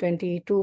22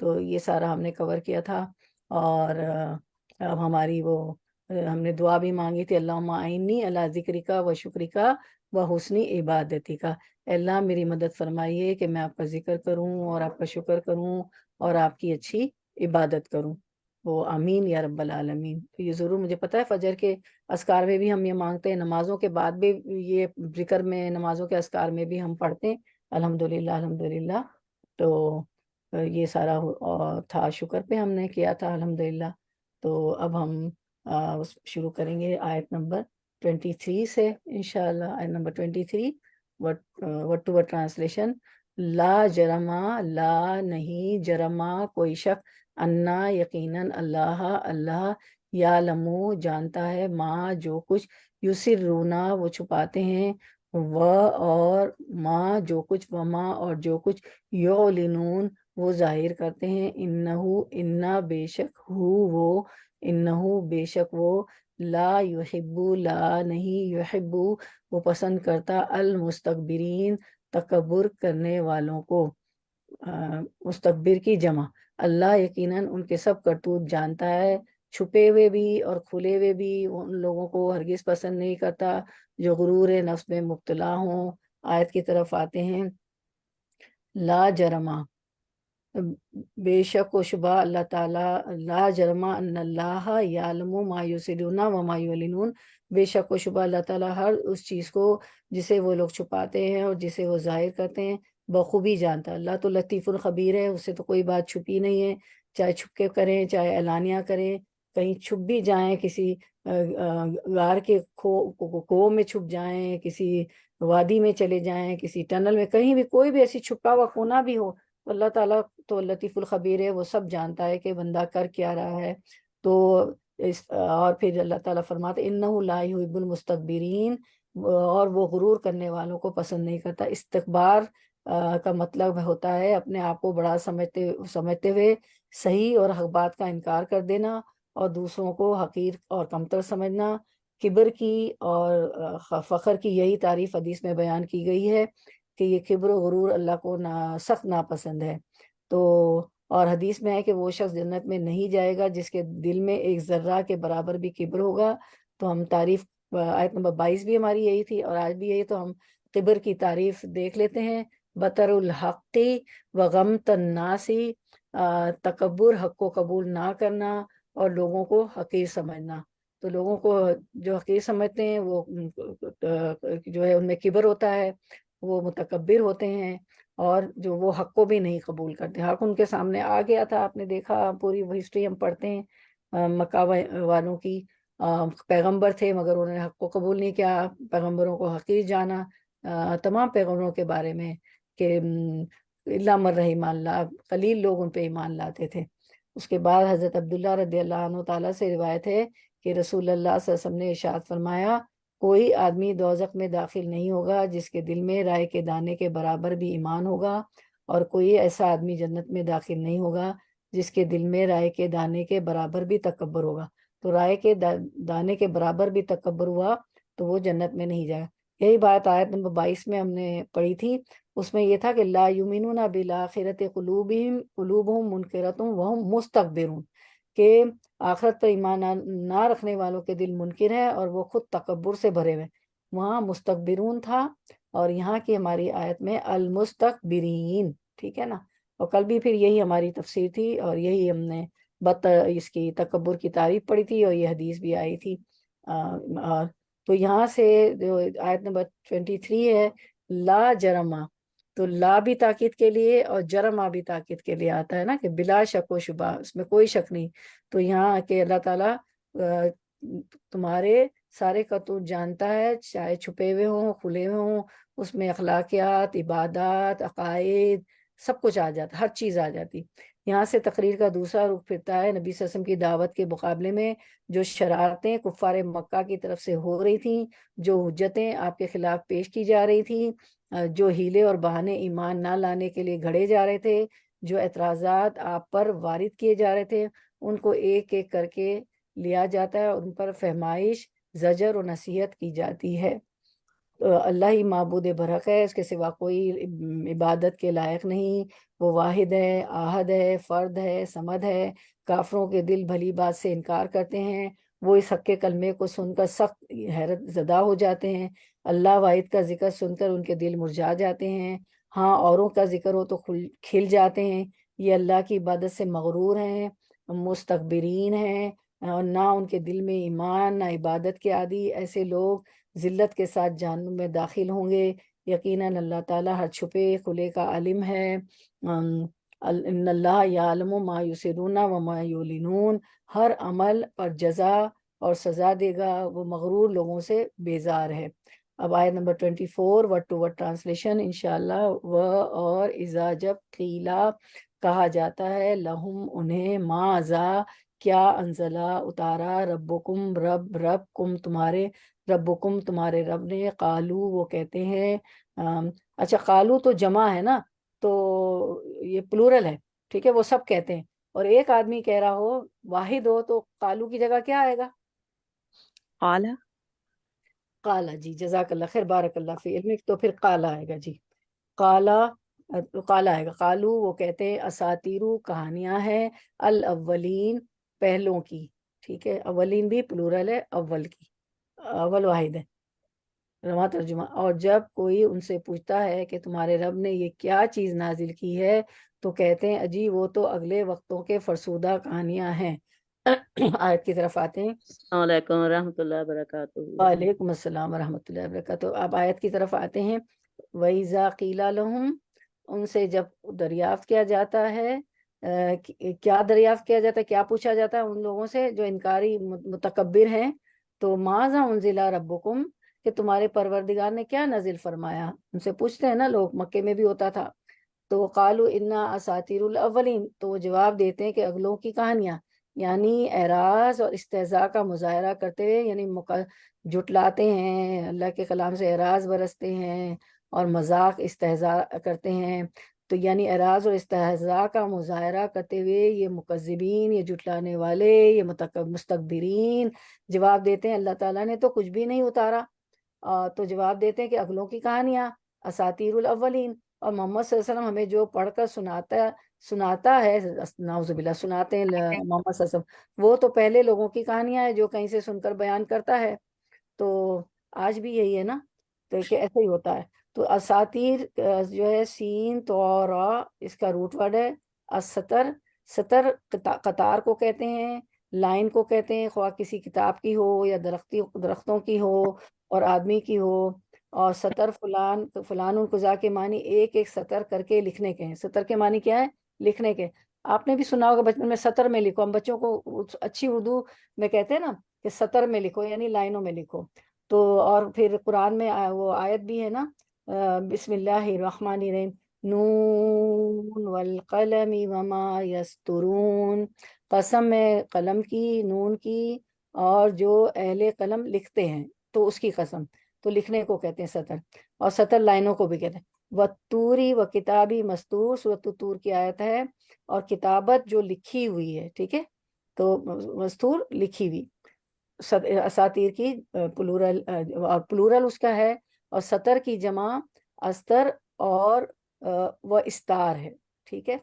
تو یہ سارا ہم نے کور کیا تھا. اور اب ہماری وہ ہم نے دعا بھی مانگی تھی, اللہم اعنی علی ذکرک و شکرک و حسن عبادتک. اللہ میری مدد فرمائیے کہ میں آپ کا ذکر کروں اور آپ کا شکر کروں اور آپ کی اچھی عبادت کروں. وہ آمین یا رب العالمین. تو یہ ضرور مجھے پتہ ہے فجر کے اذکار میں بھی ہم یہ مانگتے ہیں, نمازوں کے بعد بھی یہ ذکر میں, نمازوں کے اذکار میں بھی ہم پڑھتے ہیں الحمدللہ الحمدللہ. تو یہ سارا تھا شکر پہ ہم نے کیا تھا الحمدللہ. تو اب ہم شروع کریں گے آیت نمبر 23 سے انشاءاللہ. آیت نمبر 23 word to word ٹرانسلیشن. لا جرما, لا نہیں, جرما کوئی شک, انا یقیناً, اللہ اللہ, یعلمو جانتا ہے, ما جو کچھ, یسرونا وہ چھپاتے ہیں, و اور ما جو کچھ, وما اور جو کچھ, یعلنون وہ ظاہر کرتے ہیں, انہو انا بے شک, وہ انہو بے شک وہ, لا یحبو لا نہیں, یحبو وہ پسند کرتا, المستکبرین تکبر کرنے والوں کو. مستکبر کی جمع. اللہ یقیناً ان کے سب کرتوت جانتا ہے, چھپے ہوئے بھی اور کھلے ہوئے بھی. ان لوگوں کو ہرگز پسند نہیں کرتا جو غرور نفس میں مبتلا ہوں. آیت کی طرف آتے ہیں. لا جرما بے شک و شبہ اللہ تعالیٰ, لا جرما ان اللہ یعلم ما یسرون و ما یعلنون, بے شک و شبہ اللہ تعالیٰ ہر اس چیز کو جسے وہ لوگ چھپاتے ہیں اور جسے وہ ظاہر کرتے ہیں بخوبی جانتا ہے. اللہ تو لطیف الخبیر ہے, اس سے تو کوئی بات چھپی نہیں ہے, چاہے چھپ کے کریں چاہے اعلانیہ کریں. کہیں چھپ بھی جائیں, کسی غار کے کو میں چھپ جائیں, کسی وادی میں چلے جائیں, کسی ٹنل میں, کہیں بھی کوئی بھی ایسی چھپا ہوا کونا بھی ہو, تو اللہ تعالیٰ تو لطیف الخبیر ہے, وہ سب جانتا ہے کہ بندہ کر کیا رہا ہے. تو اور پھر اللہ تعالیٰ فرماتے انہ لا یحب المستکبرین, اور وہ غرور کرنے والوں کو پسند نہیں کرتا. استکبار کا مطلب ہوتا ہے اپنے آپ کو بڑا سمجھتے ہوئے صحیح اور حق بات کا انکار کر دینا, اور دوسروں کو حقیر اور کمتر سمجھنا. کبر کی اور فخر کی یہی تعریف حدیث میں بیان کی گئی ہے کہ یہ کبر و غرور اللہ کو سخت ناپسند ہے. تو اور حدیث میں ہے کہ وہ شخص جنت میں نہیں جائے گا جس کے دل میں ایک ذرہ کے برابر بھی کبر ہوگا. تو ہم تعریف, آیت نمبر 22 بھی ہماری یہی تھی اور آج بھی یہی. تو ہم کبر کی تعریف دیکھ لیتے ہیں. بطر الحق و غمط الناس, تکبر حق کو قبول نہ کرنا اور لوگوں کو حقیر سمجھنا. تو لوگوں کو جو حقیر سمجھتے ہیں وہ جو ہے ان میں کبر ہوتا ہے, وہ متکبر ہوتے ہیں, اور جو وہ حق کو بھی نہیں قبول کرتے. حق ان کے سامنے آ گیا تھا, آپ نے دیکھا پوری ہسٹری ہم پڑھتے ہیں مکہ والوں کی. پیغمبر تھے مگر انہوں نے حق کو قبول نہیں کیا, پیغمبروں کو حقیر جانا. تمام پیغمبروں کے بارے میں کہ الا من رحم اللہ, قلیل لوگ ان پہ ایمان لاتے تھے. اس کے بعد حضرت عبداللہ رضی اللہ عنہ تعالیٰ سے روایت ہے کہ رسول اللہ صلی اللہ علیہ وسلم نے ارشاد فرمایا, کوئی آدمی دوزخ میں داخل نہیں ہوگا جس کے دل میں رائے کے دانے کے برابر بھی ایمان ہوگا, اور کوئی ایسا آدمی جنت میں داخل نہیں ہوگا جس کے دل میں رائے کے دانے کے برابر بھی تکبر ہوگا. تو رائے کے دانے کے برابر بھی تکبر ہوا تو وہ جنت میں نہیں جائے. یہی بات آیت نمبر 22 میں ہم نے پڑھی تھی. اس میں یہ تھا کہ لا یؤمنون بالآخرۃ قلوبہم منکرۃ وہم مستکبرون, کہ آخرت پر ایمان نہ رکھنے والوں کے دل منکر ہے اور وہ خود تکبر سے بھرے ہوئے. وہاں مستکبرون تھا اور یہاں کی ہماری آیت میں المستکبرین, ٹھیک ہے نا. اور کل بھی پھر یہی ہماری تفسیر تھی اور یہی ہم نے اس کی تکبر کی تعریف پڑھی تھی اور یہ حدیث بھی آئی تھی. تو یہاں سے جو آیت نمبر 23 ہے, لا جرما, تو لا بھی تاکید کے لیے اور جرما بھی تاکید کے لیے آتا ہے نا, کہ بلا شک و شبہ, اس میں کوئی شک نہیں. تو یہاں کہ اللہ تعالیٰ تمہارے سارے کرتوت جانتا ہے, چاہے چھپے ہوئے ہوں کھلے ہوئے ہوں, اس میں اخلاقیات, عبادات, عقائد, سب کچھ آ جاتا, ہر چیز آ جاتی. یہاں سے تقریر کا دوسرا رخ پھرتا ہے نبی صلی اللہ علیہ وسلم کی دعوت کے مقابلے میں جو شرارتیں کفار مکہ کی طرف سے ہو رہی تھیں, جو حجتیں آپ کے خلاف پیش کی جا رہی تھیں, جو ہیلے اور بہانے ایمان نہ لانے کے لیے گھڑے جا رہے تھے, جو اعتراضات آپ پر وارد کیے جا رہے تھے, ان کو ایک ایک کر کے لیا جاتا ہے اور ان پر فہمائش, زجر و نصیحت کی جاتی ہے. اللہ ہی معبود برحق ہے, اس کے سوا کوئی عبادت کے لائق نہیں, وہ واحد ہے، آہد ہے، فرد ہے، سمد ہے۔ کافروں کے دل بھلی بات سے انکار کرتے ہیں، وہ اس حق کے کلمے کو سن کر سخت حیرت زدہ ہو جاتے ہیں۔ اللہ واحد کا ذکر سن کر ان کے دل مرجھا جاتے ہیں، ہاں اوروں کا ذکر ہو تو کھل جاتے ہیں۔ یہ اللہ کی عبادت سے مغرور ہیں، مستکبرین ہیں، اور نہ ان کے دل میں ایمان، نہ عبادت کے عادی۔ ایسے لوگ ذلت کے ساتھ جہنم میں داخل ہوں گے۔ یقیناً اللہ تعالیٰ ہر چھپے کھلے کا عالم ہے۔ ان اللہ یعلم ما یسرون و ما یعلنون، ہر عمل پر جزا اور سزا دے گا، وہ مغرور لوگوں سے بیزار ہے۔ اب آیت number 24 word to word translation انشاءاللہ۔ و اور اذا جب قیلا کہا جاتا ہے، لہم انہیں، ماذا کیا، انزلہ اتارا، ربکم رب تمہارے، ربکم تمہارے رب نے، قالو وہ کہتے ہیں، اچھا قالو تو جمع ہے نا، تو یہ پلورل ہے، ٹھیک ہے، وہ سب کہتے ہیں، اور ایک آدمی کہہ رہا ہو، واحد ہو، تو قالو کی جگہ کیا آئے گا؟ قال قالا، جی جزاک اللہ خیر، بارک اللہ فی علمک، تو پھر قالا آئے گا، جی قالا، قالا آئے گا۔ قالو وہ کہتے ہیں، اساطیرو کہانیاں ہیں، الاولین پہلوں کی، ٹھیک ہے، اولین بھی پلورل ہے، اول کی، اول واحد ہے، رواں ترجمہ۔ اور جب کوئی ان سے پوچھتا ہے کہ تمہارے رب نے یہ کیا چیز نازل کی ہے، تو کہتے ہیں اجی وہ تو اگلے وقتوں کے فرسودہ کہانیاں ہیں۔ آیت کی طرف آتے ہیں۔ السلام علیکم ورحمۃ اللہ وبرکاتہ۔ وعلیکم السلام ورحمۃ اللہ وبرکاتہ۔ اب آیت کی طرف آتے ہیں۔ وَإِذَا قِيلَ لَهُمْ، ان سے جب دریافت کیا جاتا ہے، کیا دریافت کیا جاتا ہے، کیا پوچھا جاتا ہے ان لوگوں سے جو انکاری متکبر ہیں، تو ماذا انزل ربکم، کہ تمہارے پروردگار نے کیا نازل فرمایا، ان سے پوچھتے ہیں نا لوگ، مکے میں بھی ہوتا تھا۔ تو قالو انا اساطیر الاولین، تو وہ جواب دیتے ہیں کہ اگلوں کی کہانیاں، یعنی اعراض اور استہزاء کا مظاہرہ کرتے ہوئے، یعنی جھٹلاتے ہیں، اللہ کے کلام سے اعراض برستے ہیں اور مذاق استہزاء کرتے ہیں، تو یعنی اعراض اور استہزاء کا مظاہرہ کرتے ہوئے یہ مکذبین، یہ جھٹلانے والے، یہ مستکبرین جواب دیتے ہیں اللہ تعالیٰ نے تو کچھ بھی نہیں اتارا، تو جواب دیتے ہیں کہ اگلوں کی کہانیاں، اساطیر الاولین، اور محمد صلی اللہ علیہ وسلم ہمیں جو پڑھ کر سناتا ہے، نعوذ باللہ، سناتے ہیں محمد صلی اللہ علیہ وسلم، وہ تو پہلے لوگوں کی کہانیاں ہیں جو کہیں سے سن کر بیان کرتا ہے، تو آج بھی یہی ہے نا، تو کہ ایسا ہی ہوتا ہے۔ تو اساطیر جو ہے سین تو را، اس کا روٹ ورڈ ہے السطر، سطر قطار کو کہتے ہیں، لائن کو کہتے ہیں، خواہ کسی کتاب کی ہو یا درختوں کی ہو اور آدمی کی ہو، اور سطر فلان القضاء کے معنی ایک ایک سطر کر کے لکھنے کے ہیں۔ سطر کے معنی کیا ہے؟ لکھنے کے۔ آپ نے بھی سنا ہوگا بچپن میں، سطر میں لکھو، ہم بچوں کو اچھی اردو میں کہتے ہیں نا کہ سطر میں لکھو، یعنی لائنوں میں لکھو۔ تو اور پھر قرآن میں وہ آیت بھی ہے نا، بسم اللہ الرحمن الرحیم، نون والقلم وما یسطرون، قسم ہے قلم کی، نون کی، اور جو اہل قلم لکھتے ہیں تو اس کی قسم، تو لکھنے کو کہتے ہیں سطر، اور سطر لائنوں کو بھی کہتے ہیں۔ وَالطُّورِ وَكِتَابِ مَسْطُورٍ، سورۃ الطور کی آیت ہے، اور کتابت جو لکھی ہوئی ہے، ٹھیک ہے، تو مستور لکھی ہوئی، اساطیر کی پلورل اس کا ہے، اور سطر کی جمع استر اور وہ استار ہے، ٹھیک ہے۔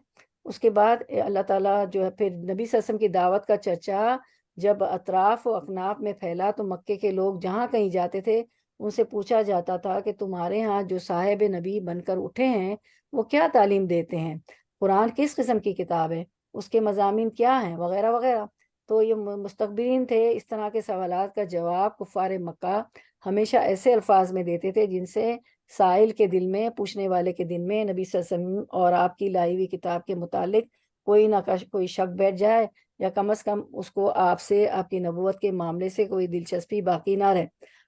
اس کے بعد اللہ تعالیٰ جو ہے پھر نبی صلی اللہ علیہ وسلم کی دعوت کا چرچا جب اطراف و اکناف میں پھیلا، تو مکے کے لوگ جہاں کہیں جاتے تھے ان سے پوچھا جاتا تھا کہ تمہارے ہاں جو صاحب نبی بن کر اٹھے ہیں وہ کیا تعلیم دیتے ہیں، قرآن کس قسم کی کتاب ہے، اس کے مضامین کیا ہیں، وغیرہ وغیرہ۔ تو یہ مستکبرین تھے، اس طرح کے سوالات کا جواب کفار مکہ ہمیشہ ایسے الفاظ میں دیتے تھے جن سے سائل کے دل میں، پوچھنے والے کے دل میں نبی صلی اللہ علیہ وسلم اور آپ کی لائی ہوئی کتاب کے متعلق کوئی نہ کوئی شک بیٹھ جائے، یا کم از کم اس کو آپ سے، آپ کی نبوت کے معاملے سے کوئی دلچسپی باقی نہ رہے۔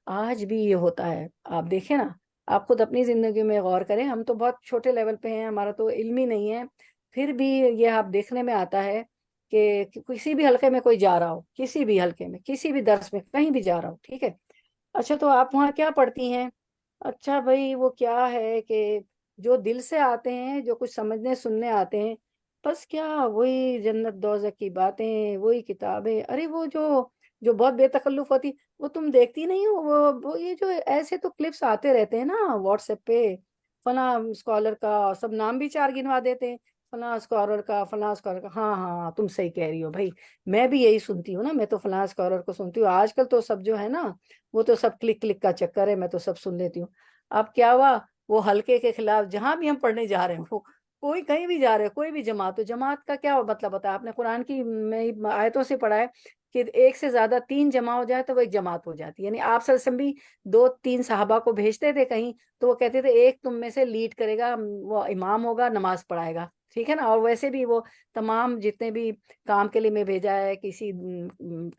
آج بھی یہ ہوتا ہے، آپ دیکھیں نا، آپ خود اپنی زندگی میں غور کریں، ہم تو بہت چھوٹے لیول پہ ہیں، ہمارا تو علم ہی نہیں ہے، پھر بھی یہ آپ دیکھنے میں آتا ہے کہ کسی بھی حلقے میں کوئی جا رہا ہو، کسی بھی حلقے میں، کسی بھی درس میں، کہیں بھی جا رہا ہو، ٹھیک ہے، اچھا تو آپ وہاں کیا پڑھتی ہیں؟ اچھا بھائی وہ کیا ہے کہ جو دل سے آتے ہیں، جو کچھ سمجھنے سننے آتے ہیں، بس کیا وہی جنت دوزخ کی باتیں، وہی کتابیں، ارے وہ جو بہت بے تکلف ہوتی، وہ تم دیکھتی نہیں ہو، وہ یہ جو ایسے تو کلپس آتے رہتے ہیں نا واٹس ایپ پہ، فلاں اسکالر کا سب نام بھی چار گنوا دیتے ہیں فلاں اسکالر کا فلاں اسکالر کا، ہاں ہاں تم صحیح کہہ رہی ہو بھائی، میں بھی یہی سنتی ہوں نا، میں تو فلاں اسکالر کو سنتی ہوں، آج کل تو سب جو ہے نا وہ تو سب کلک کلک کا چکر ہے، میں تو سب سن لیتی ہوں۔ اب کیا ہوا، وہ حلقے کے خلاف جہاں بھی ہم پڑھنے جا رہے ہیں، وہ کوئی کہیں بھی جا رہے کوئی بھی جماعت ہو، جماعت کا کیا مطلب ہوتا ہے، آپ نے قرآن کی میں آیتوں سے پڑھا ہے کہ ایک سے زیادہ 3 جمع ہو جائے تو وہ ایک جماعت ہو جاتی ہے، یعنی آپ صلی اللہ علیہ وسلم بھی 2-3 صحابہ کو بھیجتے تھے کہیں، تو وہ کہتے تھے ایک تم میں سے لیڈ کرے گا، وہ امام ہوگا، نماز پڑھائے گا، ٹھیک ہے نا، اور ویسے بھی وہ تمام جتنے بھی کام کے لیے میں بھیجا ہے، کسی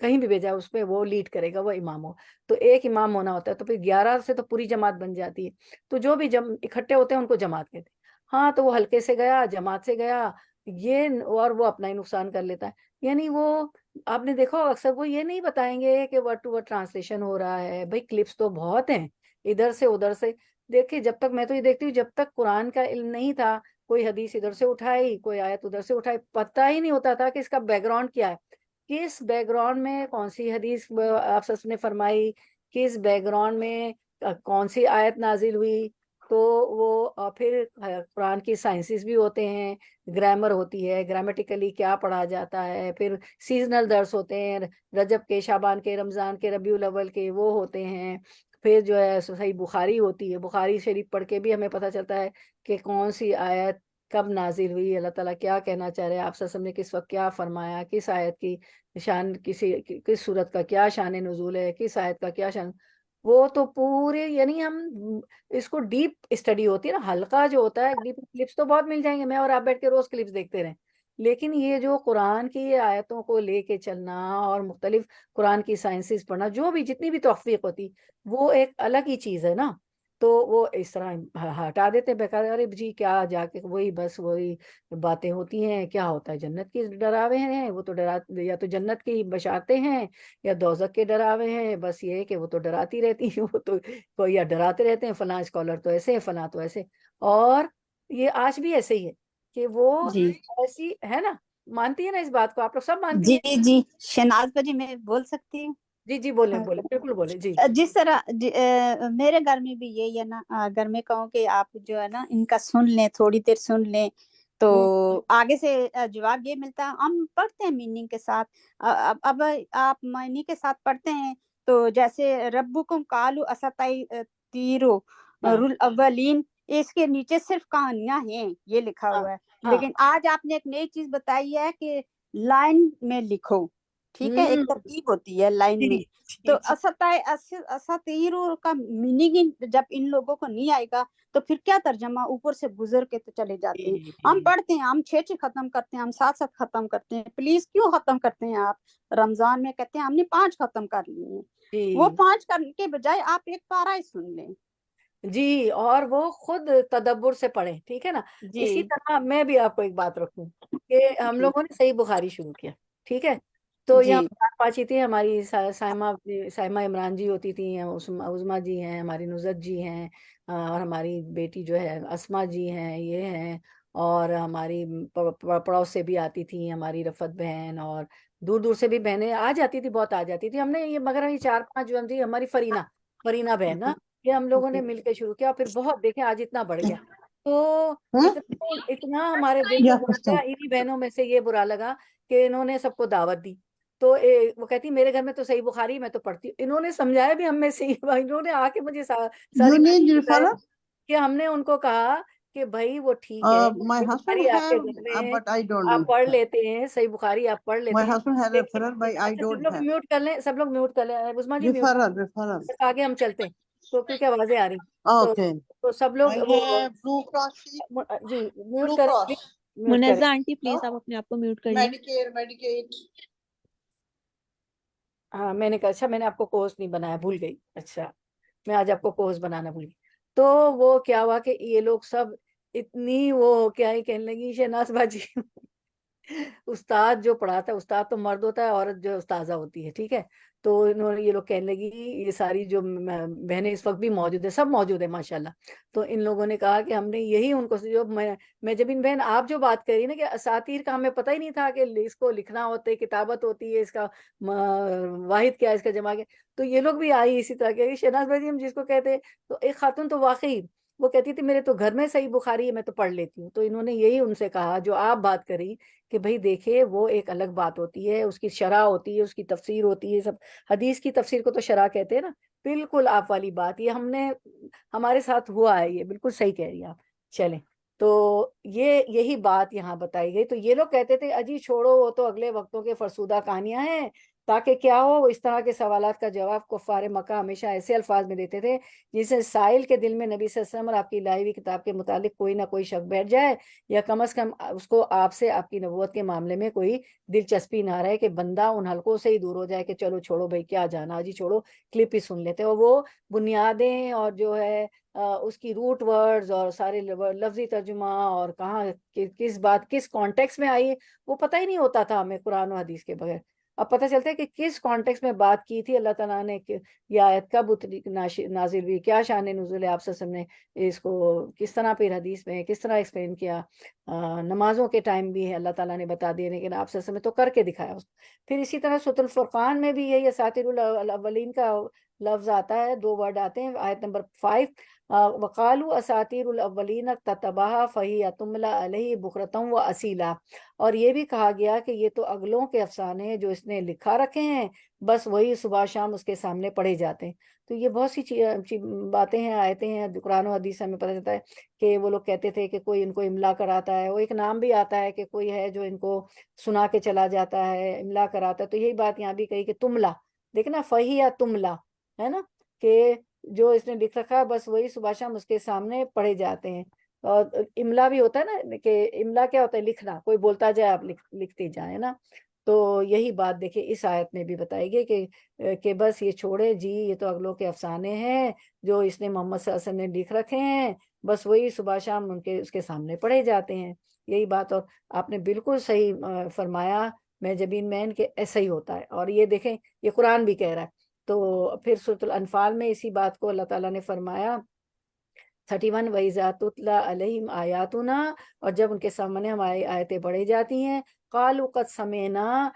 کہیں بھی بھیجا ہے، اس پہ وہ لیڈ کرے گا، وہ امام ہو، تو ایک امام ہونا ہوتا ہے، تو پھر 11 سے تو پوری جماعت بن جاتی ہے، تو جو بھی اکٹھے ہوتے ہیں ان کو جماعت کہتے ہیں۔ ہاں تو وہ ہلکے سے گیا، جماعت سے گیا، یہ اور وہ اپنا ہی نقصان کر لیتا ہے، یعنی وہ آپ نے دیکھا اکثر وہ یہ نہیں بتائیں گے کہ ورڈ ٹو ورڈ ٹرانسلیشن ہو رہا ہے، بھائی کلپس تو بہت ہیں ادھر سے ادھر سے، دیکھیے جب تک میں تو یہ دیکھتی ہوں جب تک قرآن کا علم نہیں تھا، کوئی حدیث ادھر سے اٹھائی، کوئی آیت ادھر سے اٹھائی، پتہ ہی نہیں ہوتا تھا کہ اس کا بیک گراؤنڈ کیا ہے، کس بیک گراؤنڈ میں کون سی حدیث آپ سب نے فرمائی، کس بیک گراؤنڈ میں کون سی آیت نازل ہوئی، تو وہ پھر قرآن کی سائنسز بھی ہوتے ہیں، گرامر ہوتی ہے، گرامیٹیکلی کیا پڑھا جاتا ہے، پھر سیزنل درس ہوتے ہیں، رجب کے، شعبان کے، رمضان کے، ربیع الاول کے وہ ہوتے ہیں، پھر جو ہے صحیح بخاری ہوتی ہے، بخاری شریف پڑھ کے بھی ہمیں پتہ چلتا ہے کہ کون سی آیت کب نازل ہوئی، اللہ تعالیٰ کیا کہنا چاہ رہے ہیں، آپ صلی اللہ علیہ وسلم نے کس وقت کیا فرمایا، کس آیت کی شان، کس صورت کا کیا شان نزول ہے، کس آیت کا کیا شان، وہ تو پورے یعنی ہم اس کو ڈیپ اسٹڈی ہوتی ہے نا، حلقہ جو ہوتا ہے ڈیپ، کلپس تو بہت مل جائیں گے، میں اور آپ بیٹھ کے روز کلپس دیکھتے رہیں، لیکن یہ جو قرآن کی آیتوں کو لے کے چلنا اور مختلف قرآن کی سائنسز پڑھنا، جو بھی جتنی بھی توفیق ہوتی، وہ ایک الگ ہی چیز ہے نا، تو وہ اس طرح ہٹا دیتے بیکار، ارے جی کیا جا کے وہی بس وہی باتیں ہوتی ہیں، کیا ہوتا ہے جنت کی ڈراوے ہیں، وہ تو یا تو جنت کی بشارتیں ہیں یا دوزخ کے ڈراوے ہیں، بس یہ ہے کہ وہ تو ڈراتی رہتی ہیں، وہ تو کوئی یا ڈراتے رہتے ہیں، فلاں اسکالر تو ایسے فلاں تو ایسے، اور یہ آج بھی ایسے ہی ہے کہ وہ جی ایسی ہے نا، مانتی ہے نا اس بات کو، آپ لوگ سب مانتی جی ہیں؟ جی شہناز باجی میں بول سکتی ہوں؟ جی جی بولیں بولیں بالکل بولیں جی۔ جس طرح میرے گھر میں بھی یہی ہے نا، اگر میں کہوں کہ آپ جو ہے نا ان کا سن لیں، تھوڑی دیر سن لیں، تو آگے سے جواب یہ ملتا ہے، ہم پڑھتے ہیں میننگ کے ساتھ، اب آپ معنی کے ساتھ پڑھتے ہیں، تو جیسے ربکم قالوا اساطیرو رول اولین، اس کے نیچے صرف کہانیاں ہیں یہ لکھا ہوا ہے، لیکن آج آپ نے ایک نئی چیز بتائی ہے کہ لائن میں لکھو، ٹھیک ہے، ایک ترتیب ہوتی ہے لائن میں، تو اساطیر کا میننگ جب ان لوگوں کو نہیں آئے گا تو پھر کیا ترجمہ، اوپر سے گزر کے تو چلے جاتے ہیں، ہم پڑھتے ہیں، ہم 6 ختم کرتے ہیں، ہم 7 ختم کرتے ہیں، پلیز کیوں ختم کرتے ہیں آپ، رمضان میں کہتے ہیں ہم نے 5 ختم کر لیے ہیں، وہ 5 کرنے کے بجائے آپ ایک پارہ ہی سن لیں جی، اور وہ خود تدبر سے پڑھیں، ٹھیک ہے نا، اسی طرح میں بھی آپ کو ایک بات رکھوں کہ ہم لوگوں نے صحیح بخاری شروع کیا، ٹھیک ہے، تو یہ ہم 4-5 ہی تھے، ہماری سائمہ عمران جی ہوتی تھی، عظما جی ہیں، ہماری نزت جی ہیں، اور ہماری بیٹی جو ہے اسما جی ہیں، یہ ہیں، اور ہماری پڑوس سے بھی آتی تھی ہماری رفت بہن، اور دور دور سے بھی بہنیں آ جاتی تھی، بہت آ جاتی تھی، ہم نے یہ مگر یہ 4-5 جو ہم تھی، ہماری فرینہ بہن نا، یہ ہم لوگوں نے مل کے شروع کیا، پھر بہت دیکھیں آج اتنا بڑھ گیا، تو اتنا ہمارے دل کو برا لگا، انہی بہنوں میں سے یہ برا لگا کہ انہوں نے سب کو دعوت دی، تو وہ کہتی میرے گھر میں تو صحیح بخاری میں تو پڑھتی ہوں، انہوں نے سمجھایا بھی ہم میں سے، انہوں نے آ کے مجھے ساری بتایا کہ ہم نے ان کو کہا کہ بھائی وہ ٹھیک ہے، صحیح بخاری آپ کے گھر میں آپ پڑھ لیتے ہیں، صحیح بخاری آپ پڑھ لیتے ہیں، لیکن اچھا سب لوگ میوٹ کر لیں، سب لوگ میوٹ کر لیں، عظما جی میوٹ، آگے ہم چلتے ہیں تو کیونکہ آوازیں آ رہی، تو سب لوگ جی میوٹ کریں، میوٹ کریں، منزہ آنٹی پلیز آپ اپنے آپ کو میوٹ کر لیں۔ ہاں میں نے کہا اچھا میں نے آپ کو کورس نہیں بنایا، بھول گئی، اچھا میں آج آپ کو کورس بنانا بھول گئی، تو وہ کیا ہوا کہ یہ لوگ سب اتنی وہ کیا ہی کہنے لگی، شہناز باجی استاد جو پڑھاتا ہے، استاد تو مرد ہوتا ہے، عورت جو استاذہ ہوتی ہے، ٹھیک ہے، تو انہوں نے یہ لوگ کہنے لگی، یہ ساری جو بہنیں اس وقت بھی موجود ہے، سب موجود ہے ماشاءاللہ، تو ان لوگوں نے کہا کہ ہم نے یہی ان کو جو میں جب ان بہن آپ جو بات کری نا کہ اساطیر کا ہمیں پتہ ہی نہیں تھا کہ اس کو لکھنا ہوتا ہے، کتابت ہوتی ہے، اس کا واحد کیا ہے، اس کا جمع کیا، تو یہ لوگ بھی آئی اسی طرح کے، شہناز بھائی ہم جس کو کہتے ہیں، تو ایک خاتون تو واقعی وہ کہتی تھی میرے تو گھر میں صحیح بخاری ہے، میں تو پڑھ لیتی ہوں. تو انہوں نے یہی ان سے کہا جو آپ بات کری کہ بھئی دیکھیں وہ ایک الگ بات ہوتی ہے، اس کی شرح ہوتی ہے، اس کی تفسیر ہوتی ہے. سب حدیث کی تفسیر کو تو شرح کہتے ہیں نا. بالکل آپ والی بات، یہ ہمارے ساتھ ہوا ہے، یہ بالکل صحیح کہہ رہی ہیں آپ. چلیں، تو یہی بات یہاں بتائی گئی. تو یہ لوگ کہتے تھے اجی چھوڑو، وہ تو اگلے وقتوں کے فرسودہ کہانیاں ہیں، تاکہ کیا ہو. اس طرح کے سوالات کا جواب کفار مکہ ہمیشہ ایسے الفاظ میں دیتے تھے جس سے سائل کے دل میں نبی صلی اللہ علیہ وسلم اور آپ کی لائی ہوئی کتاب کے متعلق کوئی نہ کوئی شک بیٹھ جائے، یا کم از کم اس کو آپ سے آپ کی نبوت کے معاملے میں کوئی دلچسپی نہ رہے، کہ بندہ ان حلقوں سے ہی دور ہو جائے کہ چلو چھوڑو بھائی کیا جانا جی، چھوڑو کلپ ہی سن لیتے. اور وہ بنیادیں اور جو ہے اس کی روٹ ورڈز اور سارے لفظی ترجمہ اور کہاں کس بات کس کانٹیکس میں آئی وہ پتہ ہی نہیں ہوتا تھا ہمیں قرآن و حدیث کے بغیر. اب پتہ چلتا ہے کہ کس کانٹیکس میں بات کی تھی اللہ تعالیٰ نے، یہ آیت کب نازل ہوئی، کیا شان نزول ہے، آپ صلی اللہ علیہ وسلم نے اس کو کس طرح پھر حدیث میں کس طرح ایکسپلین کیا. نمازوں کے ٹائم بھی ہے اللہ تعالیٰ نے بتا دیا، لیکن آپ صلی اللہ علیہ وسلم نے تو کر کے دکھایا اس. پھر اسی طرح سورۃ الفرقان میں بھی یہی اساطیر الاولین کا لفظ آتا ہے، 2 ورڈ آتے ہیں. آیت نمبر 5 وقالوا اساطیر الاولین اکتتبھا فہی تملی علیہ بکرۃ واصیلا. اور یہ بھی کہا گیا کہ یہ تو اگلوں کے افسانے ہیں جو اس نے لکھا رکھے ہیں، بس وہی صبح شام اس کے سامنے پڑھے جاتے ہیں. تو یہ بہت سی باتیں ہیں، آیتیں ہیں قرآن و حدیث سے ہمیں پتہ چلتا ہے کہ وہ لوگ کہتے تھے کہ کوئی ان کو املا کراتا ہے. وہ ایک نام بھی آتا ہے کہ کوئی ہے جو ان کو سنا کے چلا جاتا ہے، املا کراتا ہے. تو یہی بات یہاں بھی کہی کہ تملا، دیکھنا فہی یا تملا ہے نا، کہ جو اس نے لکھ رکھا ہے بس وہی صبح شام اس کے سامنے پڑھے جاتے ہیں. اور املا بھی ہوتا ہے نا، کہ املا کیا ہوتا ہے، لکھنا، کوئی بولتا جائے آپ لکھتے جائیں نا. تو یہی بات دیکھیں اس آیت میں بھی بتائی گئی کہ بس یہ چھوڑے جی، یہ تو اگلوں کے افسانے ہیں جو اس نے محمد صلی اللہ علیہ وسلم نے لکھ رکھے ہیں، بس وہی صبح شام اس کے سامنے پڑھے جاتے ہیں. یہی بات. اور آپ نے بالکل صحیح فرمایا میں جبین مین کہ ایسا ہی ہوتا ہے. اور یہ دیکھیں یہ قرآن بھی کہہ رہا ہے. تو پھر سورۃ الانفال میں اسی بات کو اللہ تعالیٰ نے فرمایا 31 وَإِذَا تُتْلَى عَلَيْهِمْ آيَاتُنَا، اور جب ان کے سامنے ہماری آیتیں پڑھی جاتی ہیں، قَالُوا قَدْ سَمِعْنَا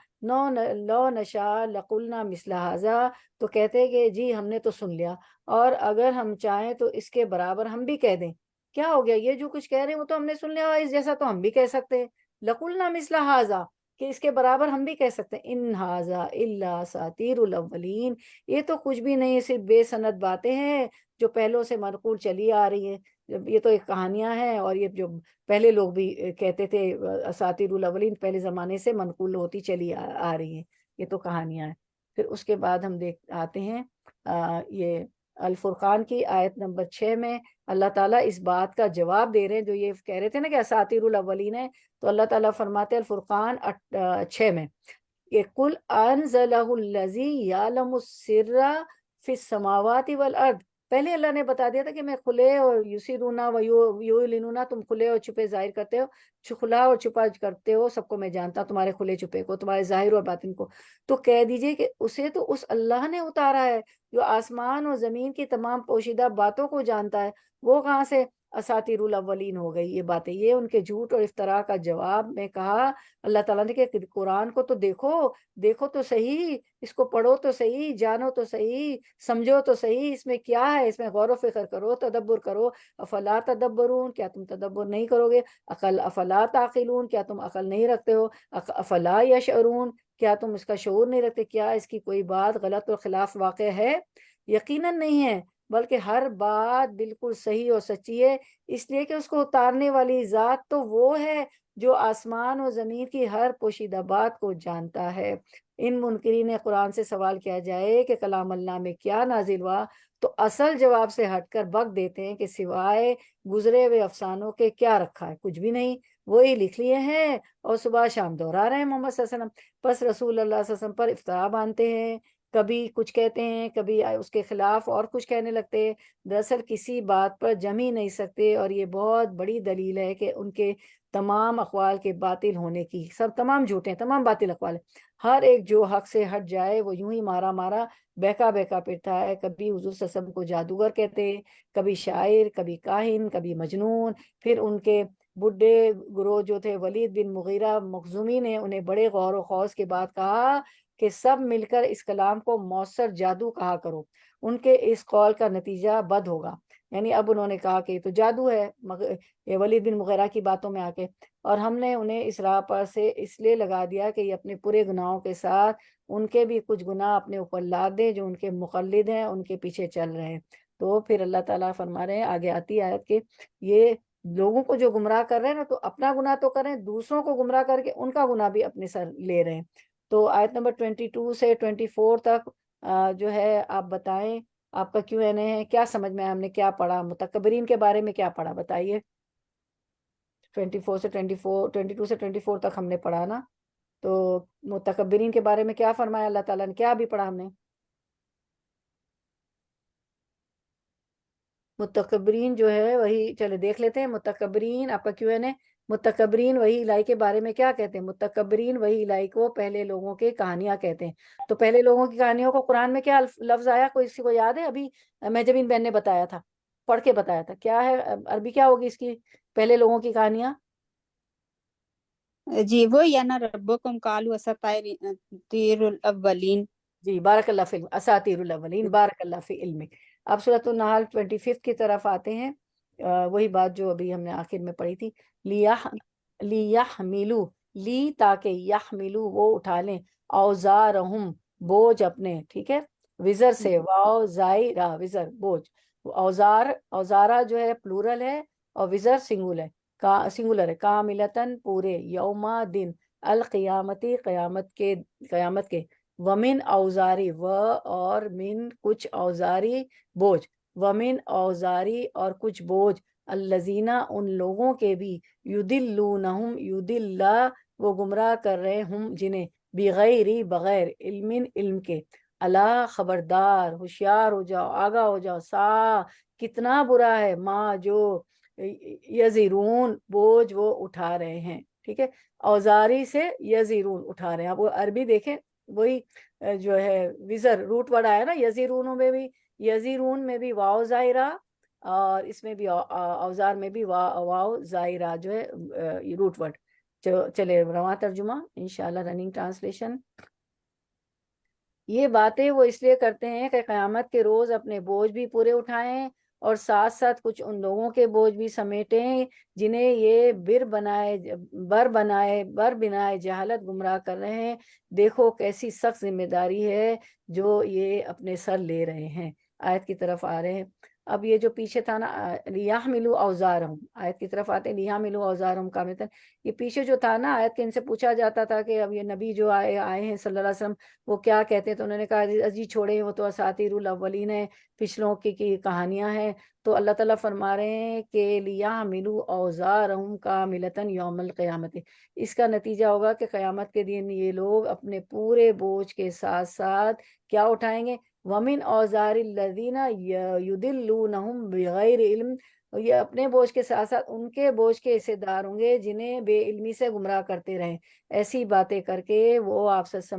لَوْ نَشَاءُ لَقُلْنَا مِثْلَ هَذَا، تو کہتے کہ جی ہم نے تو سن لیا، اور اگر ہم چاہیں تو اس کے برابر ہم بھی کہہ دیں. کیا ہو گیا، یہ جو کچھ کہہ رہے ہیں وہ تو ہم نے سن لیا، اس جیسا تو ہم بھی کہہ سکتے ہیں. لَقُلْنَا مِثْلَ هَذَا، کہ اس کے برابر ہم بھی کہہ سکتے ہیں. ان هَذَا إِلَّا أَسَاطِيرُ الْأَوَّلِينَ، یہ تو کچھ بھی نہیں، صرف بے سند باتیں ہیں جو پہلوں سے منقول چلی آ رہی ہیں. یہ تو ایک کہانیاں ہیں، اور یہ جو پہلے لوگ بھی کہتے تھے اساطیر الاولین پہلے زمانے سے منقول ہوتی چلی آ رہی ہیں، یہ تو کہانیاں ہیں. پھر اس کے بعد ہم آتے ہیں یہ الفرقان کی آیت نمبر 6 میں اللہ تعالیٰ اس بات کا جواب دے رہے ہیں جو یہ کہہ رہے تھے نا کہ اساطیر الاولین ہے. تو اللہ تعالیٰ فرماتے ہیں الفرقان 6 میں کہ قل انزلہ الذی یعلم السر فی السماوات والارض. پہلے اللہ نے بتا دیا تھا کہ میں کھلے اور یسرونا و یعلنونا، تم کھلے اور چھپے ظاہر کرتے ہو، کھلا اور چھپا کرتے ہو، سب کو میں جانتا ہوں، تمہارے کھلے چھپے کو، تمہارے ظاہر اور باطن کو. تو کہہ دیجئے کہ اسے تو اس اللہ نے اتارا ہے جو آسمان اور زمین کی تمام پوشیدہ باتوں کو جانتا ہے. وہ کہاں سے اساطیر الاولین ہو گئی یہ باتیں؟ یہ ان کے جھوٹ اور افتراء کا جواب میں کہا اللہ تعالیٰ نے کہ قرآن کو تو دیکھو تو صحیح، اس کو پڑھو تو صحیح، جانو تو صحیح، سمجھو تو صحیح، اس میں کیا ہے، اس میں غور و فکر کرو، تدبر کرو. افلا تدبرون، کیا تم تدبر نہیں کرو گے؟ افلا تعقلون، کیا تم عقل نہیں رکھتے ہو؟ افلا یشعرون، کیا تم اس کا شعور نہیں رکھتے؟ کیا اس کی کوئی بات غلط اور خلاف واقع ہے؟ یقیناً نہیں ہے، بلکہ ہر بات بالکل صحیح اور سچی ہے، اس لیے کہ اس کو اتارنے والی ذات تو وہ ہے جو آسمان و زمین کی ہر پوشیدہ بات کو جانتا ہے. ان منکرین قرآن سے سوال کیا جائے کہ کلام اللہ میں کیا نازل ہوا، تو اصل جواب سے ہٹ کر بک دیتے ہیں کہ سوائے گزرے ہوئے افسانوں کے کیا رکھا ہے، کچھ بھی نہیں، وہی لکھ لیے ہیں اور صبح شام دہرا رہے ہیں محمد صلی اللہ علیہ وسلم. بس رسول اللہ صلی اللہ علیہ وسلم پر افتراء باندھتے ہیں، کبھی کچھ کہتے ہیں، کبھی اس کے خلاف اور کچھ کہنے لگتے ہیں، دراصل کسی بات پر جم ہی نہیں سکتے. اور یہ بہت بڑی دلیل ہے کہ ان کے تمام اقوال کے باطل ہونے کی، سب تمام جھوٹے ہیں، تمام باطل اقوال ہیں. ہر ایک جو حق سے ہٹ جائے وہ یوں ہی مارا بہکا پھرتا ہے. کبھی حضور صلی اللہ علیہ وسلم کو جادوگر کہتے، کبھی شاعر، کبھی کاہن، کبھی مجنون. پھر ان کے بڈھے گروہ جو تھے ولید بن مغیرہ مخزومی نے انہیں بڑے غور و خوض کے بعد کہا کہ سب مل کر اس کلام کو مؤثر جادو کہا کرو، ان کے اس قول کا نتیجہ بد ہوگا. یعنی اب انہوں نے کہا کہ یہ تو جادو ہے یہ ولید بن مغیرہ کی باتوں میں آ کے، اور ہم نے انہیں اس راہ پر سے اس لیے لگا دیا کہ یہ اپنے پورے گناہوں کے ساتھ ان کے بھی کچھ گناہ اپنے اوپر لاد دیں جو ان کے مقلد ہیں، ان کے پیچھے چل رہے ہیں۔ تو پھر اللہ تعالیٰ فرما رہے ہیں آگے آتی آیت کہ یہ لوگوں کو جو گمراہ کر رہے ہیں نا، تو اپنا گناہ تو کریں، دوسروں کو گمراہ کر کے ان کا گناہ بھی اپنے سر لے رہے ہیں۔ تو آیت نمبر 22 سے 24 تک جو ہے آپ بتائیں، آپ کا Q&A ہے، کیا سمجھ میں ہم نے کیا پڑھا، متکبرین کے بارے میں کیا پڑھا بتائیے۔ 22 سے 24 تک ہم نے پڑھا نا، تو متکبرین کے بارے میں کیا فرمایا اللہ تعالیٰ نے، کیا بھی پڑھا ہم نے؟ متکبرین جو ہے وہی، چلے دیکھ لیتے ہیں متکبرین، آپ کا Q&A، متکبرین وہی الہی کے بارے میں کیا کہتے ہیں؟ متکبرین وہی الہی کو پہلے لوگوں کے کہانیاں کہتے ہیں۔ تو پہلے لوگوں کی کہانیوں کو قرآن میں کیا لفظ آیا، کوئی کسی کو یاد ہے؟ ابھی مہجبین بہن نے بتایا تھا، پڑھ کے بتایا تھا، کیا ہے عربی کیا ہوگی اس کی، پہلے لوگوں کی کہانیاں؟ جی وہ یا نا ربکم قالوا اساطیر الاولین۔ جی بارک اللہ فی اساطیر الاولین، بارک اللہ فی علمک۔ اب سورۃ النحل 25 کی طرف آتے ہیں، وہی بات جو ابھی ہم نے آخر میں پڑھی تھی، لیحملوا، لی تاکہ، یحملوا وہ اٹھا لیں، اوزارہم بوجھ اپنے، ٹھیک ہے، وزر سے، واو زائرہ وزر بوجھ، اوزار، اوزارہ جو ہے پلورل ہے اور وزر سنگولر ہے، کاملتن پورے، یوما دن، القیامتی قیامت کے، ومن اوزاری و اور من کچھ اوزاری بوجھ، ومن اوزاری اور کچھ بوجھ، الذین ان لوگوں کے بھی، یدلونہم یدلہ وہ گمراہ کر رہے ہم جنہیں، بغیر بغیر علم کے، اللہ خبردار، ہوشیار ہو جاؤ، آگاہ ہو جاؤ، سا کتنا برا ہے، ماں جو یزیرون بوجھ وہ اٹھا رہے ہیں، ٹھیک ہے، اوزاری سے یزیرون اٹھا رہے ہیں۔ آپ وہ عربی دیکھیں، وہی جو ہے وزر روٹ ورڈ آیا نا، یزیرون میں بھی، یزیرون میں بھی واو زائرہ، اور اس میں بھی اوزار میں بھی واو زائرہ جو ہے روٹ ورڈ۔ چلے رواں ترجمہ انشاءاللہ، رننگ ٹرانسلیشن۔ یہ باتیں وہ اس لیے کرتے ہیں کہ قیامت کے روز اپنے بوجھ بھی پورے اٹھائیں اور ساتھ ساتھ کچھ ان لوگوں کے بوجھ بھی سمیٹیں جنہیں یہ بر بنائے جہالت گمراہ کر رہے ہیں۔ دیکھو کیسی سخت ذمہ داری ہے جو یہ اپنے سر لے رہے ہیں۔ آیت کی طرف آ رہے ہیں، اب یہ جو پیچھے تھا نا، لیحملوا اوزارہم، آیت کی طرف آتے ہیں، لیحملوا اوزارہم کاملتن، یہ پیچھے جو تھا نا آیت کے، ان سے پوچھا جاتا تھا کہ اب یہ نبی جو آئے ہیں صلی اللہ علیہ وسلم، وہ کیا کہتے ہیں، تو انہوں نے کہا عزیز چھوڑے، وہ تو اساطیر الاولین ہے، پچھلوں کی کہانیاں ہیں۔ تو اللہ تعالیٰ فرما رہے ہیں کہ لیحملوا اوزارہم کاملتن یوم القیامت، اس کا نتیجہ ہوگا کہ قیامت کے دن یہ لوگ اپنے پورے بوجھ کے ساتھ ساتھ کیا اٹھائیں گے، ومن اوزار الذین یضلونہم بغیر علم، یہ اپنے بوجھ کے ساتھ ساتھ ان کے بوجھ کے حصے دار ہوں گے جنہیں بے علمی سے گمراہ کرتے رہیں، ایسی باتیں کر کے وہ آپ سے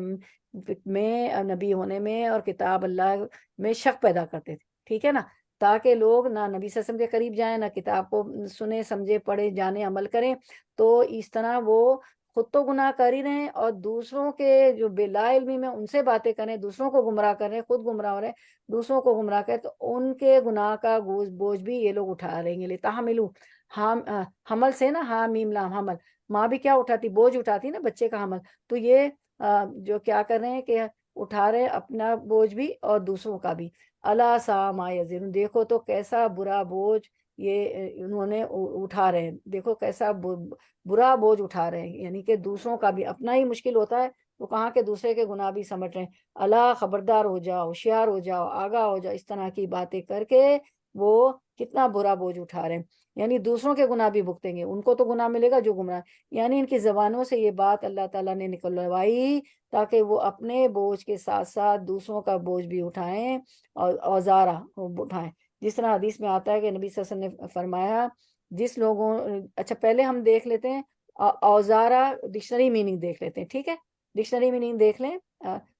میں، نبی ہونے میں اور کتاب اللہ میں شک پیدا کرتے تھے، ٹھیک ہے نا، تاکہ لوگ نہ نبی صلی اللہ علیہ وسلم کے قریب جائیں، نہ کتاب کو سنیں سمجھے پڑھے جانے عمل کریں۔ تو اس طرح وہ خود تو گناہ کر ہی رہے ہیں اور دوسروں کے جو بلا علمی میں ان سے باتیں کریں، دوسروں کو گمراہ کر رہے ہیں، خود گمراہ ہو رہے ہیں، دوسروں کو گمراہ کریں، تو ان کے گناہ کا بوجھ بھی یہ لوگ اٹھا رہیں گے۔ تحملوا، حمل سے نا، ہاں میم لام حمل، ماں بھی کیا اٹھاتی، بوجھ اٹھاتی نا بچے کا حمل، تو یہ جو کیا کر رہے ہیں کہ اٹھا رہے اپنا بوجھ بھی اور دوسروں کا بھی۔ الا ساء ما یزرون، دیکھو تو کیسا برا بوجھ یہ انہوں نے اٹھا رہے ہیں، دیکھو کیسا برا بوجھ اٹھا رہے ہیں، یعنی کہ دوسروں کا بھی اپنا ہی مشکل ہوتا ہے، وہ کہاں کے دوسرے کے گناہ بھی سمٹ رہے ہیں۔ اللہ خبردار ہو جاؤ، ہوشیار ہو جاؤ، آگاہ ہو جاؤ، اس طرح کی باتیں کر کے وہ کتنا برا بوجھ اٹھا رہے ہیں، یعنی دوسروں کے گناہ بھی بھگتیں گے، ان کو تو گناہ ملے گا جو گمراہ، یعنی ان کی زبانوں سے یہ بات اللہ تعالیٰ نے نکلوائی تاکہ وہ اپنے بوجھ کے ساتھ ساتھ دوسروں کا بوجھ بھی اٹھائیں اور اوزارہ اٹھائیں۔ جس طرح حدیث میں آتا ہے کہ نبی صلی اللہ علیہ وسلم نے فرمایا، جس لوگوں، اچھا پہلے ہم دیکھ لیتے ہیں اوزارہ ڈکشنری میننگ دیکھ لیتے ہیں، ٹھیک ہے، ڈکشنری میننگ دیکھ لیں،